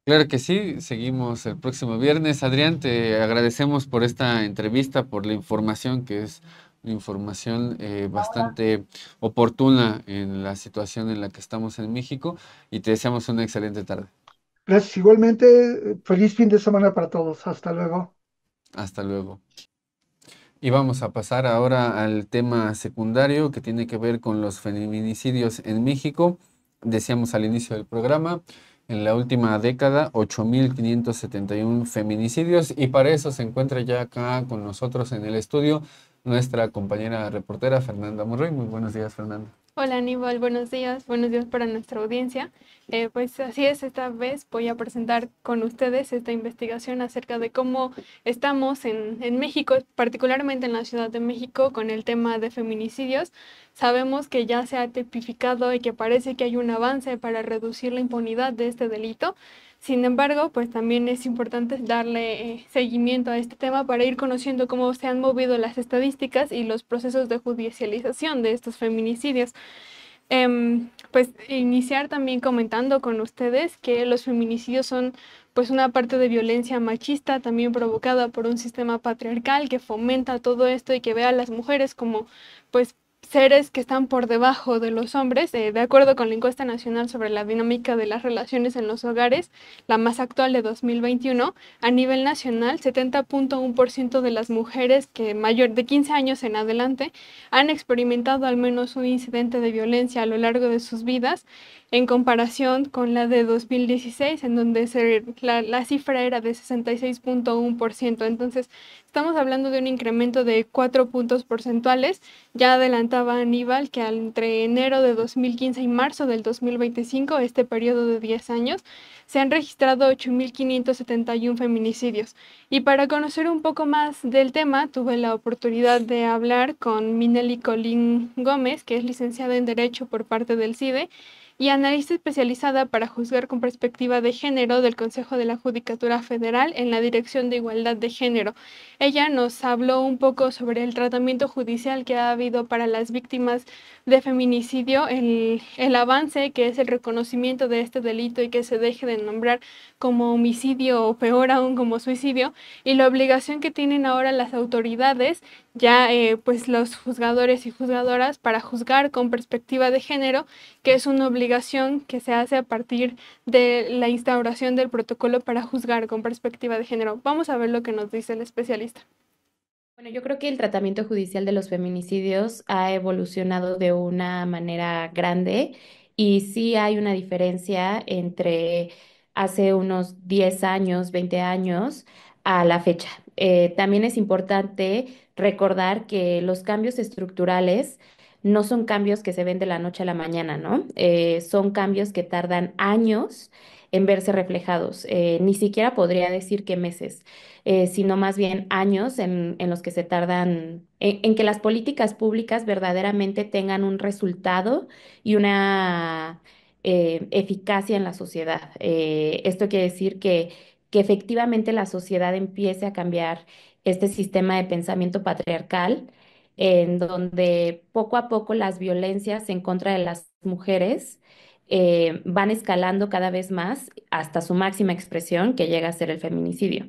[SPEAKER 1] Claro que sí, seguimos el próximo viernes. Adrián, te agradecemos por esta entrevista, por la información que es una información bastante oportuna en la situación en la que estamos en México y te deseamos una excelente tarde.
[SPEAKER 5] Gracias igualmente, feliz fin de semana para todos. Hasta luego.
[SPEAKER 1] Hasta luego. Y vamos a pasar ahora al tema secundario que tiene que ver con los feminicidios en México. Decíamos al inicio del programa, en la última década, 8.571 feminicidios y para eso se encuentra ya acá con nosotros en el estudio nuestra compañera reportera Fernanda Monroy. Muy buenos días, Fernanda.
[SPEAKER 6] Hola Aníbal, buenos días para nuestra audiencia. Pues así es, esta vez voy a presentar con ustedes esta investigación acerca de cómo estamos en México, particularmente en la Ciudad de México, con el tema de feminicidios. Sabemos que ya se ha tipificado y que parece que hay un avance para reducir la impunidad de este delito. Sin embargo, pues también es importante darle seguimiento a este tema para ir conociendo cómo se han movido las estadísticas y los procesos de judicialización de estos feminicidios. Pues iniciar también comentando con ustedes que los feminicidios son pues una parte de violencia machista también provocada por un sistema patriarcal que fomenta todo esto y que ve a las mujeres como pues seres que están por debajo de los hombres. De acuerdo con la encuesta nacional sobre la dinámica de las relaciones en los hogares, la más actual de 2021, a nivel nacional, 70.1% de las mujeres que mayor de 15 años en adelante han experimentado al menos un incidente de violencia a lo largo de sus vidas, en comparación con la de 2016, en donde la cifra era de 66.1%. Entonces, estamos hablando de un incremento de 4 puntos porcentuales. Ya adelantaba Aníbal que entre enero de 2015 y marzo del 2025, este periodo de 10 años, se han registrado 8.571 feminicidios. Y para conocer un poco más del tema, tuve la oportunidad de hablar con Minelly Colín Gómez, que es licenciada en Derecho por parte del CIDE y analista especializada para juzgar con perspectiva de género del Consejo de la Judicatura Federal en la Dirección de Igualdad de Género. Ella nos habló un poco sobre el tratamiento judicial que ha habido para las víctimas de feminicidio, el avance que es el reconocimiento de este delito y que se deje de nombrar como homicidio o peor aún como suicidio, y la obligación que tienen ahora las autoridades, ya pues los juzgadores y juzgadoras, para juzgar con perspectiva de género, que es una obligación que se hace a partir de la instauración del protocolo para juzgar con perspectiva de género. Vamos a ver lo que nos dice el especialista.
[SPEAKER 7] Bueno, yo creo que el tratamiento judicial de los feminicidios ha evolucionado de una manera grande y sí hay una diferencia entre hace unos 10 años, 20 años a la fecha. También es importante recordar que los cambios estructurales no son cambios que se ven de la noche a la mañana, ¿no? Son cambios que tardan años en verse reflejados. Ni siquiera podría decir que meses, sino más bien años en los que se tardan, en que las políticas públicas verdaderamente tengan un resultado y eficacia en la sociedad. Esto quiere decir que efectivamente la sociedad empiece a cambiar este sistema de pensamiento patriarcal, en donde poco a poco las violencias en contra de las mujeres van escalando cada vez más hasta su máxima expresión, que llega a ser el feminicidio.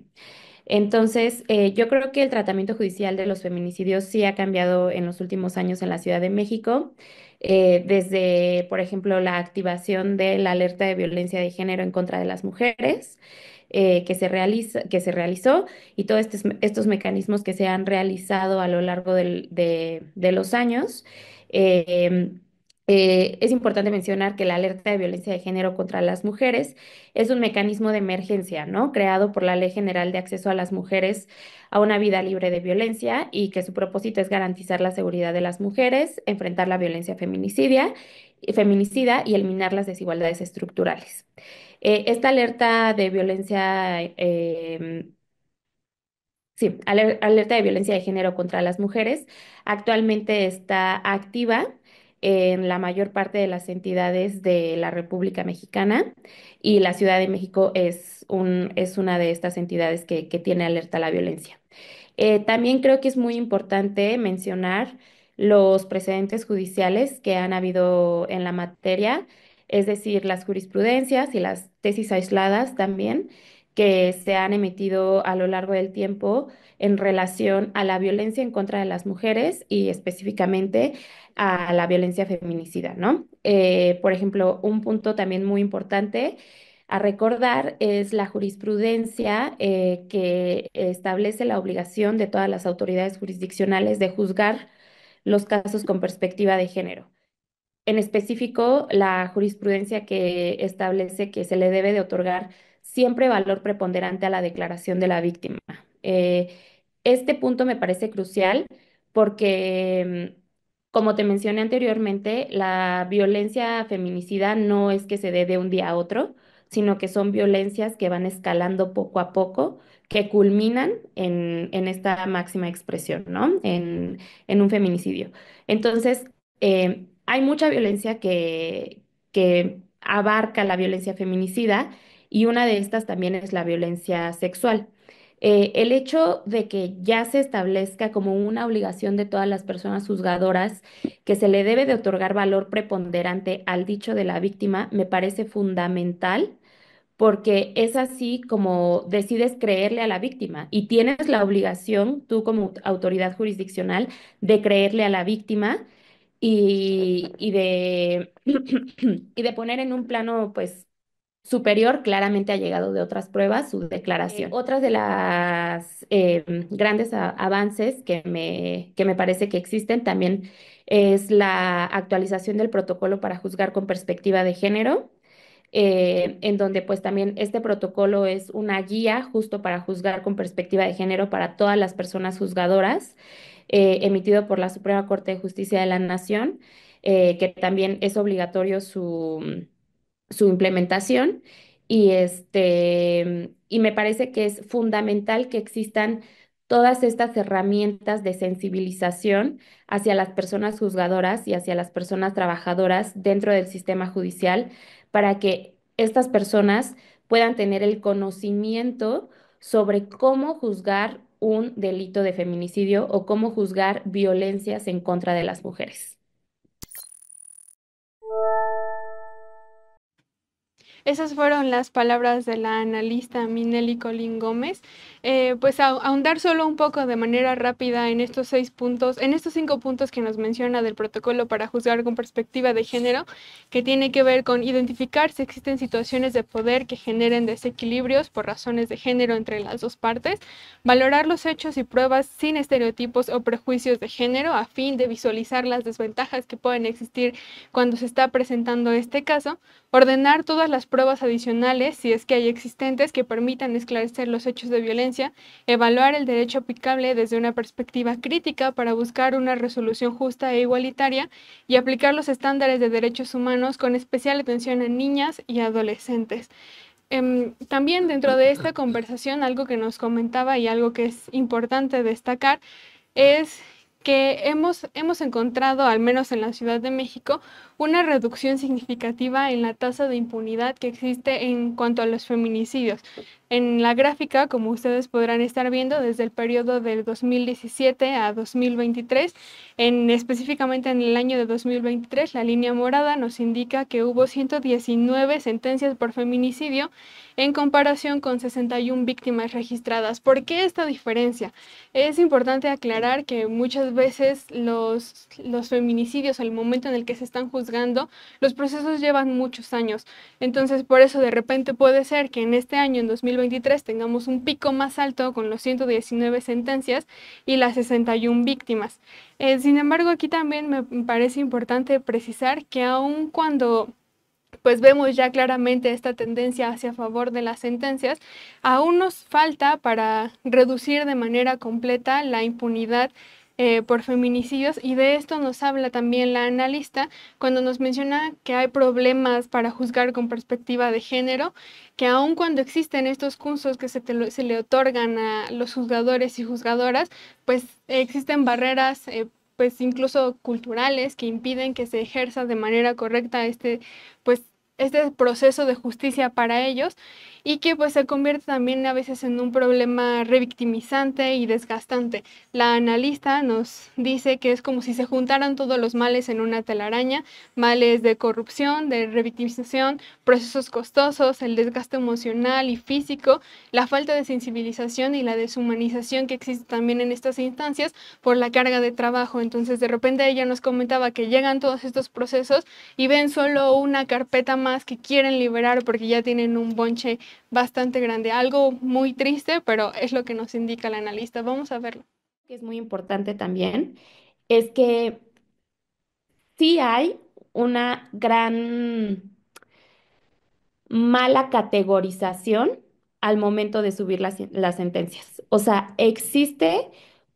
[SPEAKER 7] Entonces, yo creo que el tratamiento judicial de los feminicidios sí ha cambiado en los últimos años en la Ciudad de México, desde, por ejemplo, la activación de la alerta de violencia de género en contra de las mujeres, que se realizó, y todos estos mecanismos que se han realizado a lo largo de los años. Eh, es importante mencionar que la alerta de violencia de género contra las mujeres es un mecanismo de emergencia, ¿no? Creado por la Ley General de Acceso a las Mujeres a una Vida Libre de Violencia, y que su propósito es garantizar la seguridad de las mujeres, enfrentar la violencia feminicida y eliminar las desigualdades estructurales. Esta alerta de violencia, sí, alerta de violencia de género contra las mujeres actualmente está activa en la mayor parte de las entidades de la República Mexicana, y la Ciudad de México es una de estas entidades que tiene alerta a la violencia. También creo que es muy importante mencionar los precedentes judiciales que han habido en la materia, es decir, las jurisprudencias y las tesis aisladas también que se han emitido a lo largo del tiempo en relación a la violencia en contra de las mujeres y específicamente a la violencia feminicida, ¿no? Por ejemplo, un punto también muy importante a recordar es la jurisprudencia que establece la obligación de todas las autoridades jurisdiccionales de juzgar los casos con perspectiva de género. En específico, la jurisprudencia que establece que se le debe de otorgar siempre valor preponderante a la declaración de la víctima. Eh, este punto me parece crucial porque, como te mencioné anteriormente, la violencia feminicida no es que se dé de un día a otro, sino que son violencias que van escalando poco a poco, que culminan en esta máxima expresión, ¿no? En un feminicidio. Entonces, hay mucha violencia que abarca la violencia feminicida, y una de estas también es la violencia sexual. El hecho de que ya se establezca como una obligación de todas las personas juzgadoras que se le debe de otorgar valor preponderante al dicho de la víctima me parece fundamental, porque es así como decides creerle a la víctima y tienes la obligación, tú como autoridad jurisdiccional, de creerle a la víctima y de, y de poner en un plano, pues, superior, claramente ha llegado de otras pruebas, su declaración. Otras de las grandes avances que me parece que existen también es la actualización del protocolo para juzgar con perspectiva de género, en donde pues también este protocolo es una guía justo para juzgar con perspectiva de género para todas las personas juzgadoras, emitido por la Suprema Corte de Justicia de la Nación, que también es obligatorio su implementación, y me parece que es fundamental que existan todas estas herramientas de sensibilización hacia las personas juzgadoras y hacia las personas trabajadoras dentro del sistema judicial, para que estas personas puedan tener el conocimiento sobre cómo juzgar un delito de feminicidio o cómo juzgar violencias en contra de las mujeres.
[SPEAKER 6] Esas fueron las palabras de la analista Minelly Colín Gómez. Pues ahondar solo un poco de manera rápida en estos 6 puntos, en estos 5 puntos que nos menciona del protocolo para juzgar con perspectiva de género, que tiene que ver con identificar si existen situaciones de poder que generen desequilibrios por razones de género entre las dos partes, valorar los hechos y pruebas sin estereotipos o prejuicios de género a fin de visualizar las desventajas que pueden existir cuando se está presentando este caso, ordenar todas las pruebas adicionales, si es que hay existentes, que permitan esclarecer los hechos de violencia, evaluar el derecho aplicable desde una perspectiva crítica para buscar una resolución justa e igualitaria y aplicar los estándares de derechos humanos con especial atención a niñas y adolescentes. También dentro de esta conversación, algo que nos comentaba y algo que es importante destacar es que hemos encontrado, al menos en la Ciudad de México, una reducción significativa en la tasa de impunidad que existe en cuanto a los feminicidios. En la gráfica, como ustedes podrán estar viendo, desde el periodo del 2017 a 2023, específicamente en el año de 2023, la línea morada nos indica que hubo 119 sentencias por feminicidio en comparación con 61 víctimas registradas. ¿Por qué esta diferencia? Es importante aclarar que muchas veces los feminicidios, al momento en el que se están juzgando, los procesos llevan muchos años. Entonces, por eso de repente puede ser que en este año, en 2023, tengamos un pico más alto con los 119 sentencias y las 61 víctimas. Sin embargo, aquí también me parece importante precisar que aun cuando pues vemos ya claramente esta tendencia hacia favor de las sentencias, aún nos falta para reducir de manera completa la impunidad por feminicidios, y de esto nos habla también la analista cuando nos menciona que hay problemas para juzgar con perspectiva de género, que aun cuando existen estos cursos que se le otorgan a los juzgadores y juzgadoras, pues existen barreras pues incluso culturales que impiden que se ejerza de manera correcta pues este proceso de justicia para ellos, y que pues se convierte también a veces en un problema revictimizante y desgastante. La analista nos dice que es como si se juntaran todos los males en una telaraña: males de corrupción, de revictimización, procesos costosos, el desgaste emocional y físico, la falta de sensibilización y la deshumanización que existe también en estas instancias por la carga de trabajo. Entonces, de repente ella nos comentaba que llegan todos estos procesos y ven solo una carpeta más que quieren liberar porque ya tienen un bonche bastante grande. Algo muy triste, pero es lo que nos indica el analista. Vamos a verlo.
[SPEAKER 7] Que es muy importante también, es que sí hay una gran mala categorización al momento de subir las sentencias. O sea, existe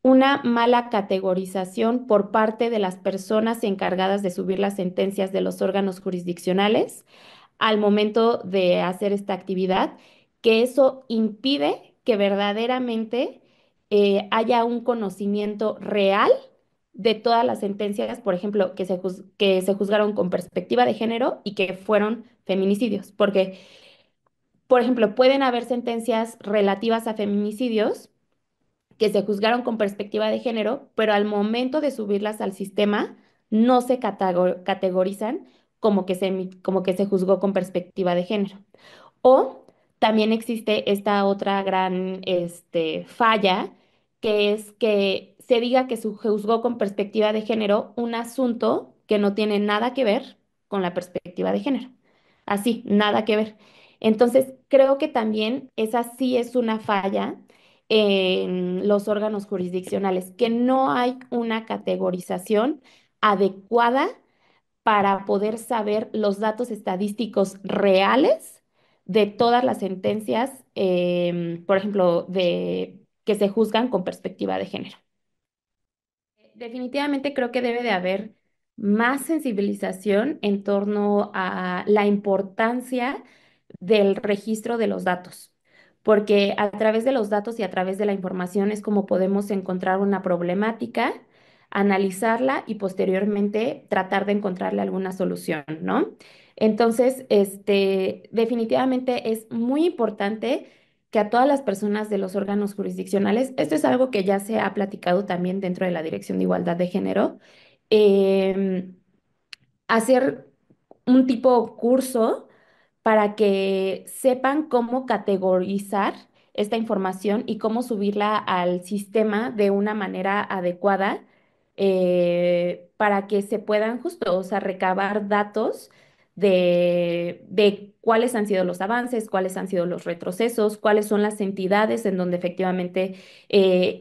[SPEAKER 7] una mala categorización por parte de las personas encargadas de subir las sentencias de los órganos jurisdiccionales al momento de hacer esta actividad, que eso impide que verdaderamente haya un conocimiento real de todas las sentencias, por ejemplo, que se juzgaron con perspectiva de género y que fueron feminicidios, porque, por ejemplo, pueden haber sentencias relativas a feminicidios que se juzgaron con perspectiva de género, pero al momento de subirlas al sistema no se categorizan como que se juzgó con perspectiva de género. O también existe esta otra gran falla, que es que se diga que se juzgó con perspectiva de género un asunto que no tiene nada que ver con la perspectiva de género. Así, nada que ver. Entonces, creo que también esa sí es una falla en los órganos jurisdiccionales, que no hay una categorización adecuada para poder saber los datos estadísticos reales de todas las sentencias, por ejemplo, que se juzgan con perspectiva de género. Definitivamente creo que debe de haber más sensibilización en torno a la importancia del registro de los datos, porque a través de los datos y a través de la información es como podemos encontrar una problemática, analizarla y posteriormente tratar de encontrarle alguna solución, ¿no? Entonces, definitivamente es muy importante que a todas las personas de los órganos jurisdiccionales, esto es algo que ya se ha platicado también dentro de la Dirección de Igualdad de Género, em, hacer un tipo curso para que sepan cómo categorizar esta información y cómo subirla al sistema de una manera adecuada, para que se puedan justo, o sea, recabar datos de cuáles han sido los avances, cuáles han sido los retrocesos, cuáles son las entidades en donde efectivamente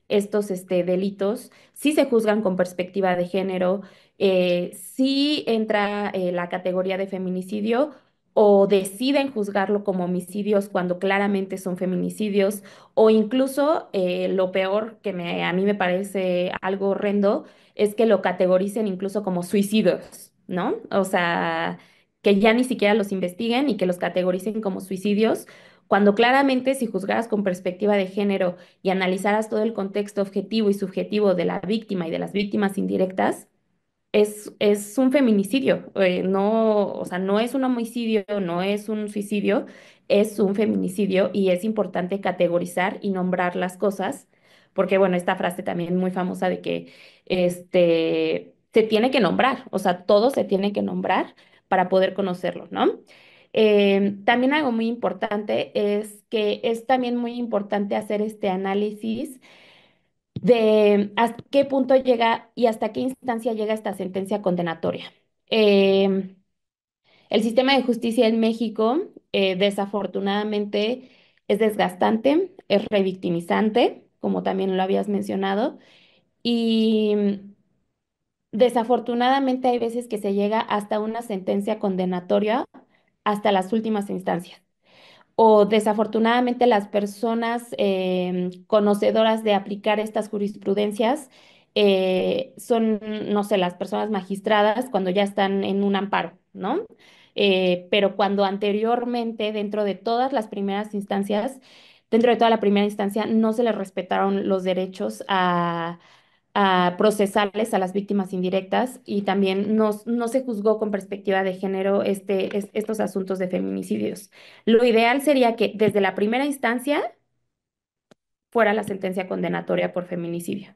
[SPEAKER 7] estos delitos sí se juzgan con perspectiva de género, sí entra la categoría de feminicidio, o deciden juzgarlo como homicidios cuando claramente son feminicidios, o incluso lo peor a mí me parece algo horrendo es que lo categoricen incluso como suicidios, ¿no? O sea, que ya ni siquiera los investiguen y que los categoricen como suicidios, cuando claramente si juzgaras con perspectiva de género y analizaras todo el contexto objetivo y subjetivo de la víctima y de las víctimas indirectas, es un feminicidio, no, o sea, no es un homicidio, no es un suicidio, es un feminicidio y es importante categorizar y nombrar las cosas, porque bueno, esta frase también muy famosa de que se tiene que nombrar, o sea, todo se tiene que nombrar para poder conocerlo, ¿no? También algo muy importante es que es también muy importante hacer este análisis de hasta qué punto llega y hasta qué instancia llega esta sentencia condenatoria. Eh, el sistema de justicia en México, desafortunadamente, es desgastante, es revictimizante, como también lo habías mencionado, y desafortunadamente hay veces que se llega hasta una sentencia condenatoria hasta las últimas instancias o desafortunadamente las personas conocedoras de aplicar estas jurisprudencias son, no sé, las personas magistradas cuando ya están en un amparo, ¿no? Pero cuando anteriormente, dentro de todas las primeras instancias, dentro de toda la primera instancia, no se les respetaron los derechos a procesales a las víctimas indirectas y también no se juzgó con perspectiva de género estos asuntos de feminicidios. Lo ideal sería que desde la primera instancia fuera la sentencia condenatoria por feminicidio.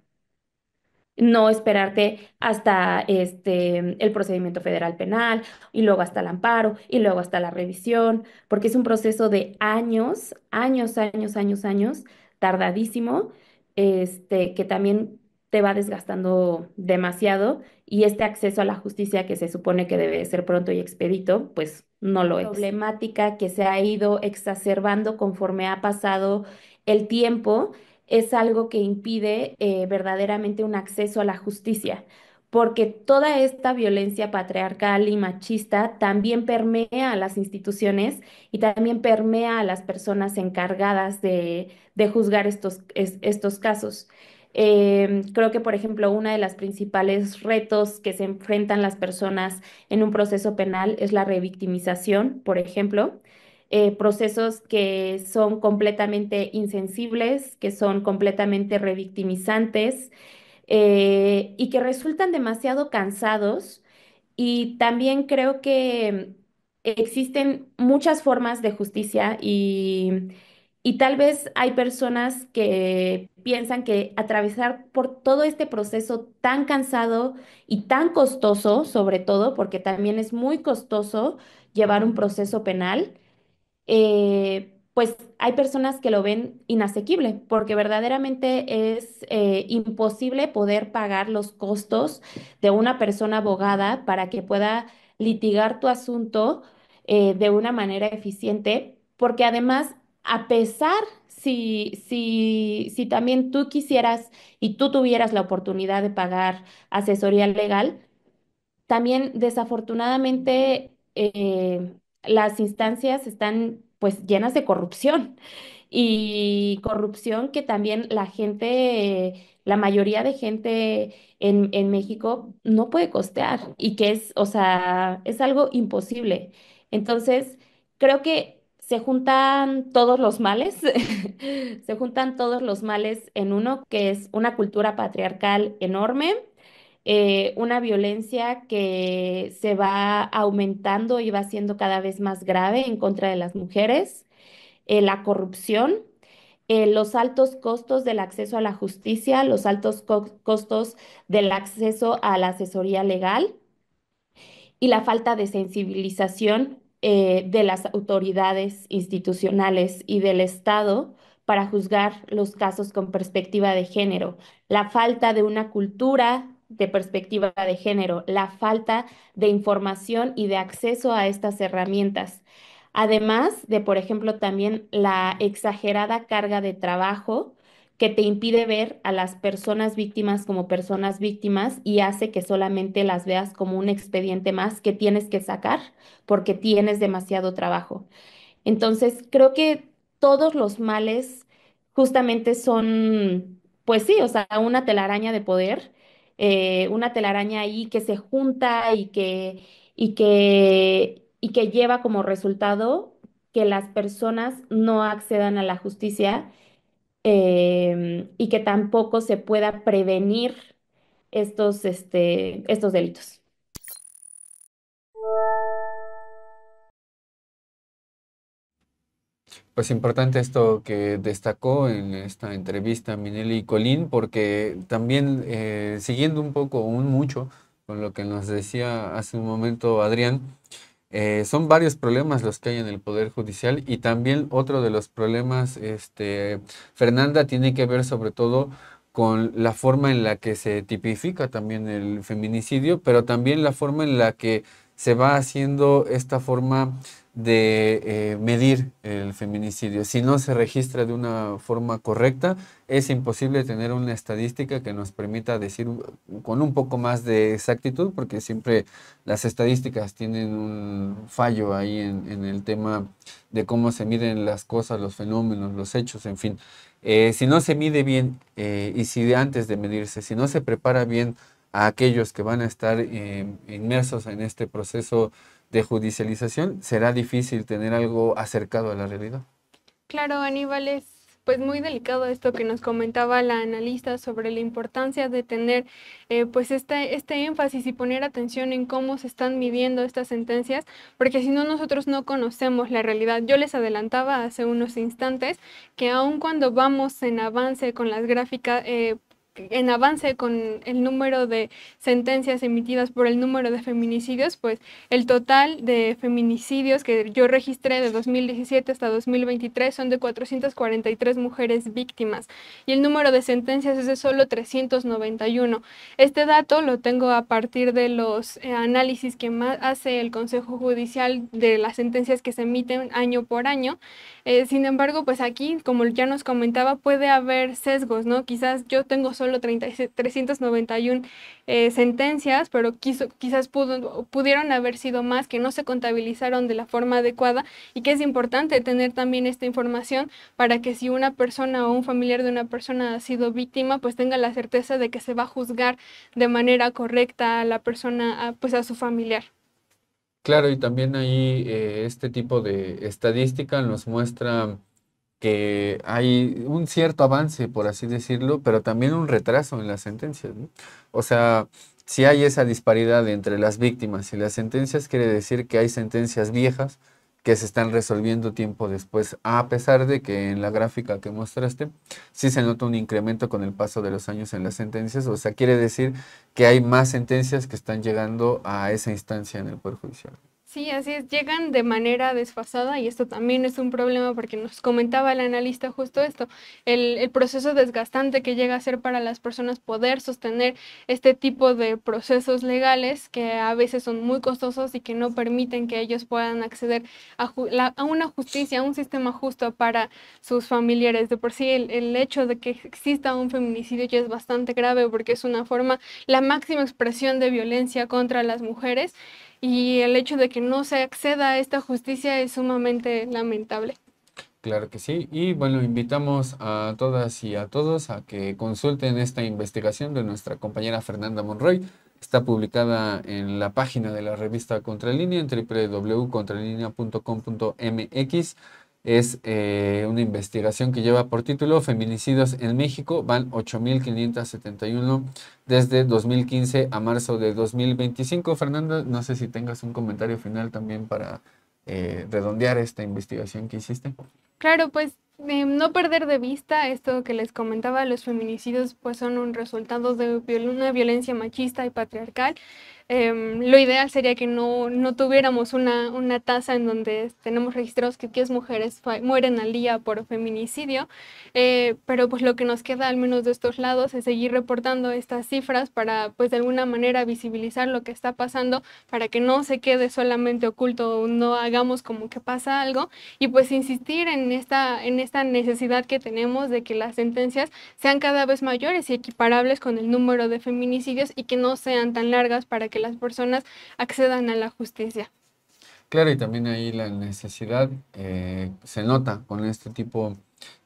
[SPEAKER 7] No esperarte hasta el procedimiento federal penal y luego hasta el amparo y luego hasta la revisión, porque es un proceso de años, años, años, años, años, tardadísimo, que también te va desgastando demasiado y este acceso a la justicia que se supone que debe ser pronto y expedito, pues no lo es. Problemática que se ha ido exacerbando conforme ha pasado el tiempo es algo que impide verdaderamente un acceso a la justicia, porque toda esta violencia patriarcal y machista también permea a las instituciones y también permea a las personas encargadas de juzgar estos casos. Creo que, por ejemplo, uno de los principales retos que se enfrentan las personas en un proceso penal es la revictimización, por ejemplo procesos que son completamente insensibles, que son completamente revictimizantes y que resultan demasiado cansados. Y también creo que existen muchas formas de justicia y tal vez hay personas que piensan que atravesar por todo este proceso tan cansado y tan costoso, sobre todo, porque también es muy costoso llevar un proceso penal, pues hay personas que lo ven inasequible, porque verdaderamente es imposible poder pagar los costos de una persona abogada para que pueda litigar tu asunto de una manera eficiente, porque además, a pesar, si también tú quisieras y tú tuvieras la oportunidad de pagar asesoría legal, también, desafortunadamente, las instancias están pues llenas de corrupción y corrupción que también la gente, la mayoría de gente en México no puede costear y que es, o sea, es algo imposible. Entonces, creo que se juntan todos los males, se juntan todos los males en uno, que es una cultura patriarcal enorme una violencia que se va aumentando y va siendo cada vez más grave en contra de las mujeres, la corrupción, los altos costos del acceso a la justicia, los altos costos del acceso a la asesoría legal y la falta de sensibilización de las autoridades institucionales y del Estado para juzgar los casos con perspectiva de género, la falta de una cultura de perspectiva de género, la falta de información y de acceso a estas herramientas. Además de, por ejemplo, también la exagerada carga de trabajo que te impide ver a las personas víctimas como personas víctimas y hace que solamente las veas como un expediente más que tienes que sacar porque tienes demasiado trabajo. Entonces, creo que todos los males justamente son, pues sí, o sea, una telaraña de poder, una telaraña ahí que se junta y que lleva como resultado que las personas no accedan a la justicia y que tampoco se pueda prevenir estos delitos.
[SPEAKER 1] Pues importante esto que destacó en esta entrevista Minelli Colín, porque también siguiendo un poco, un mucho, con lo que nos decía hace un momento Adrián, son varios problemas los que hay en el Poder Judicial y también otro de los problemas, Fernanda, tiene que ver sobre todo con la forma en la que se tipifica también el feminicidio, pero también la forma en la que se va haciendo esta forma de medir el feminicidio. Si no se registra de una forma correcta, es imposible tener una estadística que nos permita decir con un poco más de exactitud, porque siempre las estadísticas tienen un fallo ahí en el tema de cómo se miden las cosas, los fenómenos, los hechos, en fin. Si no se mide bien y si antes de medirse, si no se prepara bien a aquellos que van a estar inmersos en este proceso de judicialización, será difícil tener algo acercado a la realidad.
[SPEAKER 6] Claro, Aníbal, es pues muy delicado esto que nos comentaba la analista sobre la importancia de tener pues este énfasis y poner atención en cómo se están midiendo estas sentencias, porque si no nosotros no conocemos la realidad. Yo les adelantaba hace unos instantes que aun cuando vamos en avance con las gráficas, en avance con el número de sentencias emitidas por el número de feminicidios, pues el total de feminicidios que yo registré de 2017 hasta 2023 son de 443 mujeres víctimas y el número de sentencias es de solo 391. Este dato lo tengo a partir de los análisis que hace el Consejo Judicial de las sentencias que se emiten año por año. Sin embargo, pues aquí, como ya nos comentaba, puede haber sesgos, ¿no? Quizás yo tengo solo 391 sentencias, pero quizás pudieron haber sido más que no se contabilizaron de la forma adecuada y que es importante tener también esta información para que si una persona o un familiar de una persona ha sido víctima, pues tenga la certeza de que se va a juzgar de manera correcta a la persona, pues a su familiar.
[SPEAKER 1] Claro, y también ahí este tipo de estadística nos muestra que hay un cierto avance, por así decirlo, pero también un retraso en las sentencias, ¿no? O sea, si hay esa disparidad entre las víctimas y las sentencias, quiere decir que hay sentencias viejas que se están resolviendo tiempo después, a pesar de que en la gráfica que mostraste sí se nota un incremento con el paso de los años en las sentencias, o sea, quiere decir que hay más sentencias que están llegando a esa instancia en el Poder Judicial.
[SPEAKER 6] Sí, así es, llegan de manera desfasada y esto también es un problema porque nos comentaba el analista justo esto, el proceso desgastante que llega a ser para las personas poder sostener este tipo de procesos legales que a veces son muy costosos y que no permiten que ellos puedan acceder a una justicia, a un sistema justo para sus familiares. De por sí, el hecho de que exista un feminicidio ya es bastante grave porque es una forma, la máxima expresión de violencia contra las mujeres. Y el hecho de que no se acceda a esta justicia es sumamente lamentable.
[SPEAKER 1] Claro que sí. Y bueno, invitamos a todas y a todos a que consulten esta investigación de nuestra compañera Fernanda Monroy. Está publicada en la página de la revista Contralínea en www.contralinea.com.mx. Es una investigación que lleva por título Feminicidios en México. Van 8.571 desde 2015 a marzo de 2025. Fernanda, no sé si tengas un comentario final también para redondear esta investigación que hiciste.
[SPEAKER 6] Claro, pues no perder de vista esto que les comentaba, los feminicidios pues son un resultado de una violencia machista y patriarcal. Lo ideal sería que no tuviéramos una tasa en donde tenemos registrados que 10 mujeres mueren al día por feminicidio, pero pues lo que nos queda al menos de estos lados es seguir reportando estas cifras para pues de alguna manera visibilizar lo que está pasando para que no se quede solamente oculto, no hagamos como que pasa algo y pues insistir en esta necesidad que tenemos de que las sentencias sean cada vez mayores y equiparables con el número de feminicidios y que no sean tan largas para que las personas accedan a la justicia.
[SPEAKER 1] Claro, y también ahí la necesidad se nota con este tipo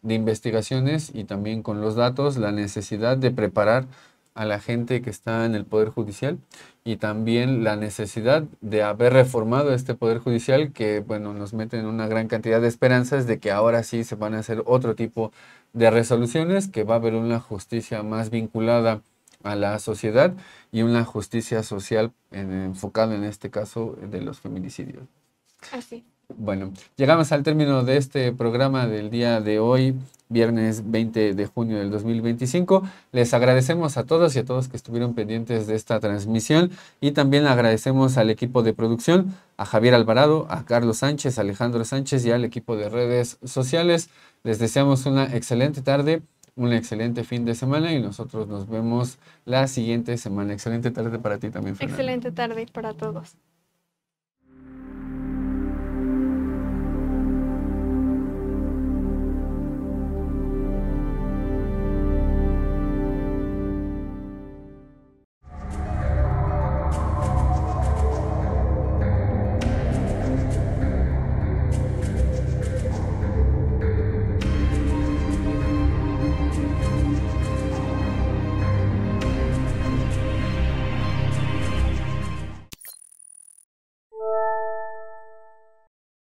[SPEAKER 1] de investigaciones y también con los datos, la necesidad de preparar a la gente que está en el Poder Judicial y también la necesidad de haber reformado este Poder Judicial que, bueno, nos mete en una gran cantidad de esperanzas de que ahora sí se van a hacer otro tipo de resoluciones, que va a haber una justicia más vinculada a la sociedad y una justicia social enfocada en este caso de los feminicidios.
[SPEAKER 6] Así.
[SPEAKER 1] Bueno, llegamos al término de este programa del día de hoy, viernes 20 de junio del 2025. Les agradecemos a todos y a todos que estuvieron pendientes de esta transmisión y también agradecemos al equipo de producción, a Javier Alvarado, a Carlos Sánchez, a Alejandro Sánchez y al equipo de redes sociales. Les deseamos una excelente tarde, un excelente fin de semana y nosotros nos vemos la siguiente semana. Excelente tarde para ti también, Fernanda.
[SPEAKER 6] Excelente tarde para todos.